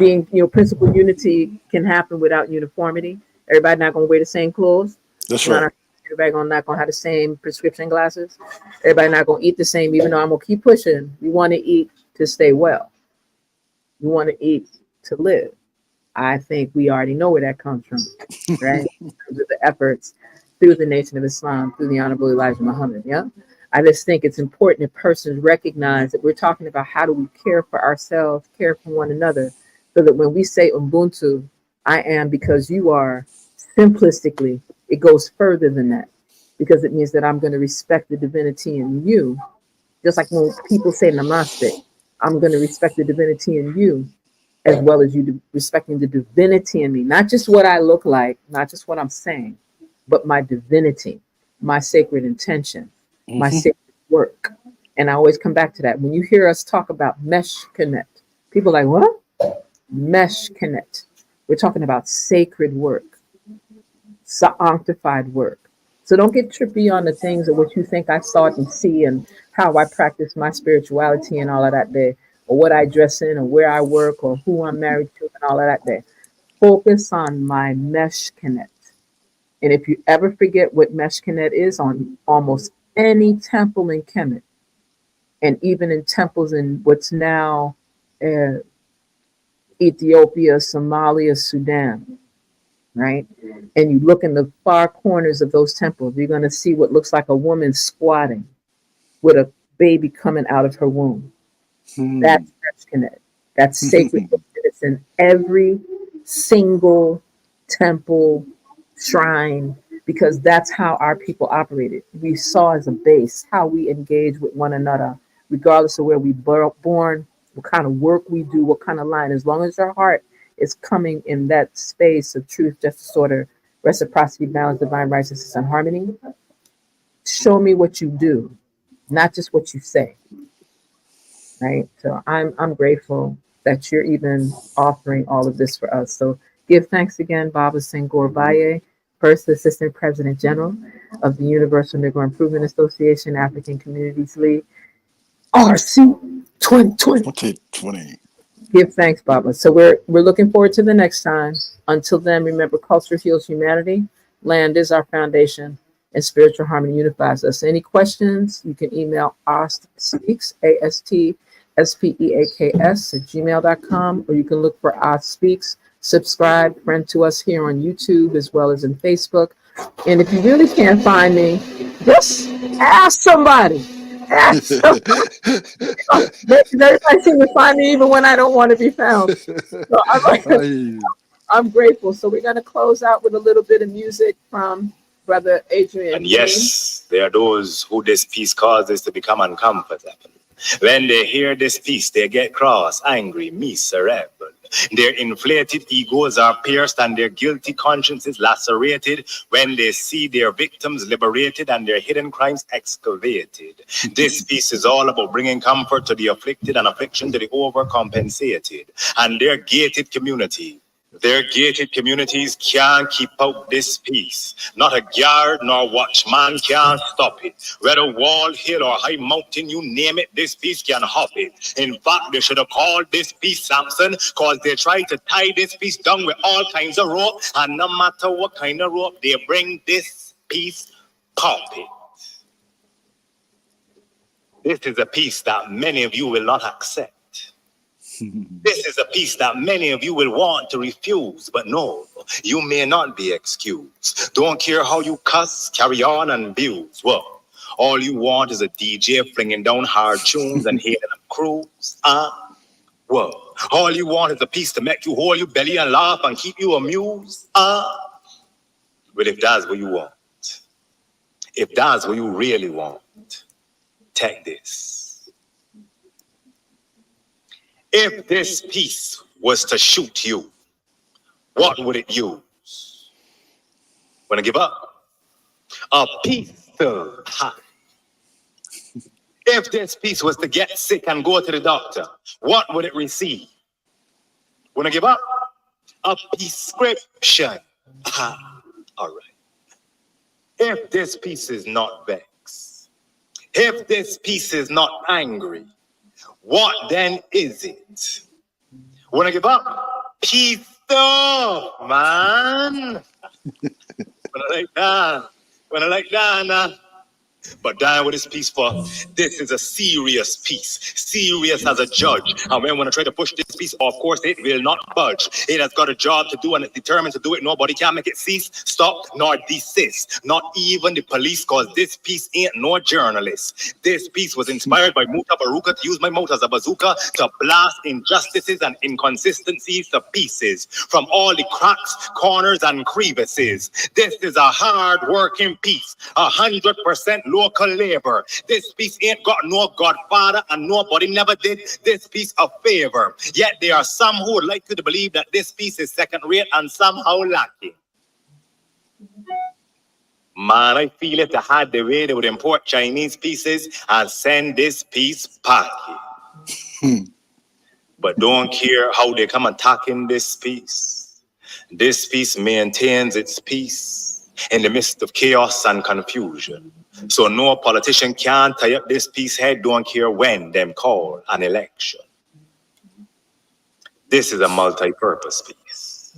being, principal unity can happen without uniformity. Everybody not going to wear the same clothes. That's right. Everybody not going to have the same prescription glasses. Everybody not going to eat the same, even though I'm going to keep pushing. We want to eat to stay well. We want to eat to live. I think we already know where that comes from, right? In terms of the efforts through the Nation of Islam, through the Honorable Elijah Muhammad, yeah? I just think it's important that persons recognize that we're talking about how do we care for ourselves, care for one another, so that when we say Ubuntu, I am because you are, simplistically, it goes further than that, because it means that I'm going to respect the divinity in you, just like when people say Namaste, I'm going to respect the divinity in you, as well as you respecting the divinity in me, not just what I look like, not just what I'm saying, but my divinity, my sacred intention, my sacred work. And I always come back to that. When you hear us talk about mesh connect, people are like, what? Mesh connect. We're talking about sacred work, sanctified work. So don't get trippy on the things of what you think I saw and see and how I practice my spirituality and all of that there, or what I dress in, or where I work, or who I'm married to, and all of that there. Focus on my mesh connect. And if you ever forget what mesh connect is, on almost any temple in Kemet, and even in temples in what's now Ethiopia, Somalia, Sudan, right? And you look in the far corners of those temples, you're going to see what looks like a woman squatting with a baby coming out of her womb. That's mesh connect. That's sacred. It's in every single temple, shrine, because that's how our people operated. We saw as a base how we engage with one another, regardless of where we born, what kind of work we do, what kind of line. As long as our heart is coming in that space of truth, justice, order, reciprocity, balance, divine righteousness, and harmony, show me what you do, not just what you say. Right? So I'm grateful that you're even offering all of this for us. So give thanks again, Baba Senghor Baye, First Assistant President General of the Universal Negro Improvement Association, African Communities League, RC 2020. Give thanks, Baba. So we're looking forward to the next time. Until then, remember, culture heals humanity, land is our foundation, and spiritual harmony unifies us. Any questions, you can email AST Speaks, AST SPEAKS @gmail.com, or you can look for AST Speaks, subscribe, friend to us here on YouTube as well as in Facebook. And if you really can't find me, just ask somebody. Ask somebody. Everybody seems to find me even when I don't want to be found. So I'm grateful. So we're going to close out with a little bit of music from Brother Adrian. And yes, there are those who this peace causes to become uncomfortable. When they hear this peace, they get cross, angry, miserable. Their inflated egos are pierced and their guilty consciences lacerated when they see their victims liberated and their hidden crimes excavated. This piece is all about bringing comfort to the afflicted and affliction to the overcompensated and their gated community. Their gated communities can't keep out this peace. Not a guard nor watchman can stop it. Whether wall, hill, or high mountain, you name it, this peace can hop it. In fact, they should have called this peace Samson, because they tried to tie this peace down with all kinds of rope, and no matter what kind of rope they bring, this peace pop it. This is a peace that many of you will not accept. This is a peace that many of you will want to refuse, but no, you may not be excused. Don't care how you cuss, carry on and abuse. Well, all you want is a DJ flinging down hard tunes and hailing a cruise. Well, all you want is a peace to make you hold your belly and laugh and keep you amused. Well, if that's what you want, if that's what you really want, take this. If this piece was to shoot you, what would it use? Wanna give up? A pistol. If this piece was to get sick and go to the doctor, what would it receive? Wanna give up? A prescription. All right. If this piece is not vexed, if this piece is not angry, what then is it? Wanna give up? Peace off, man. Wanna like that. But dying with this peace for this is a serious piece, serious as a judge. And when I try to push this piece, of course, it will not budge. It has got a job to do and it's determined to do it. Nobody can make it cease, stop, nor desist. Not even the police, cause this piece ain't no journalist. This piece was inspired by AFRaKa to use my mouth as a bazooka to blast injustices and inconsistencies to pieces from all the cracks, corners, and crevices. This is a hard-working piece, 100% local labor. This piece ain't got no godfather and nobody never did this piece a favor. Yet there are some who would like you to believe that this piece is second rate and somehow lacking. Man, I feel if they had the way they would import Chinese pieces and send this piece packing. But don't care how they come attacking this piece. This piece maintains its peace in the midst of chaos and confusion. So no politician can tie up this piece head, don't care when them call an election. This is a multi-purpose piece.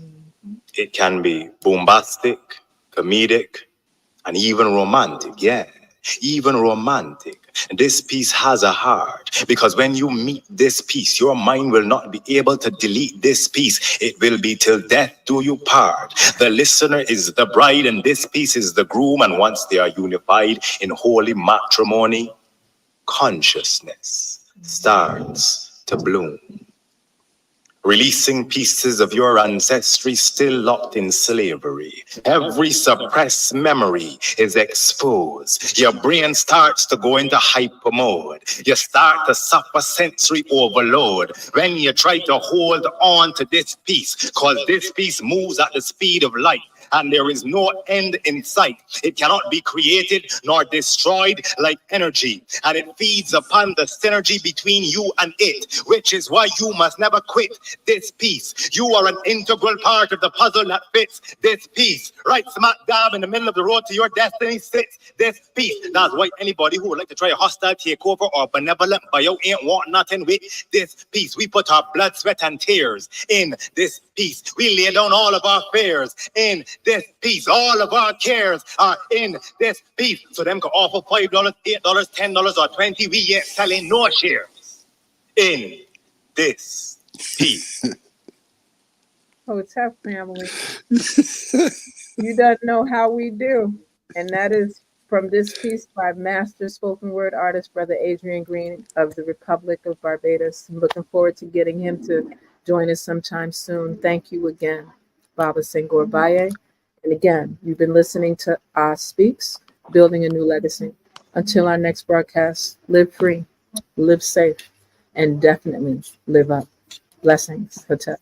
It can be bombastic, comedic, and even romantic, yeah. Even romantic. This piece has a heart, because when you meet this piece, your mind will not be able to delete this piece. It will be till death do you part. The listener is the bride and this piece is the groom, and once they are unified in holy matrimony, consciousness starts to bloom. Releasing pieces of your ancestry still locked in slavery. Every suppressed memory is exposed. Your brain starts to go into hyper mode. You start to suffer sensory overload when you try to hold on to this piece, because this piece moves at the speed of light. And there is no end in sight. It cannot be created nor destroyed like energy. And it feeds upon the synergy between you and it, which is why you must never quit this piece. You are an integral part of the puzzle that fits this piece. Right smack dab in the middle of the road to your destiny sits this piece. That's why anybody who would like to try a hostile takeover or benevolent bio ain't want nothing with this piece. We put our blood, sweat, and tears in this piece. We lay down all of our fears in this piece. All of our cares are in this piece. So them can offer $5, $8, $10, or $20. We ain't selling no shares in this piece. Hotep family, you don't know how we do. And that is from this piece by master spoken word artist, Brother Adrian Green of the Republic of Barbados. I'm looking forward to getting him to join us sometime soon. Thank you again, Baba Senghor Baye. And again, you've been listening to AST Speaks, Building a New Legacy. Until our next broadcast, live free, live safe, and definitely live up. Blessings, Hotep.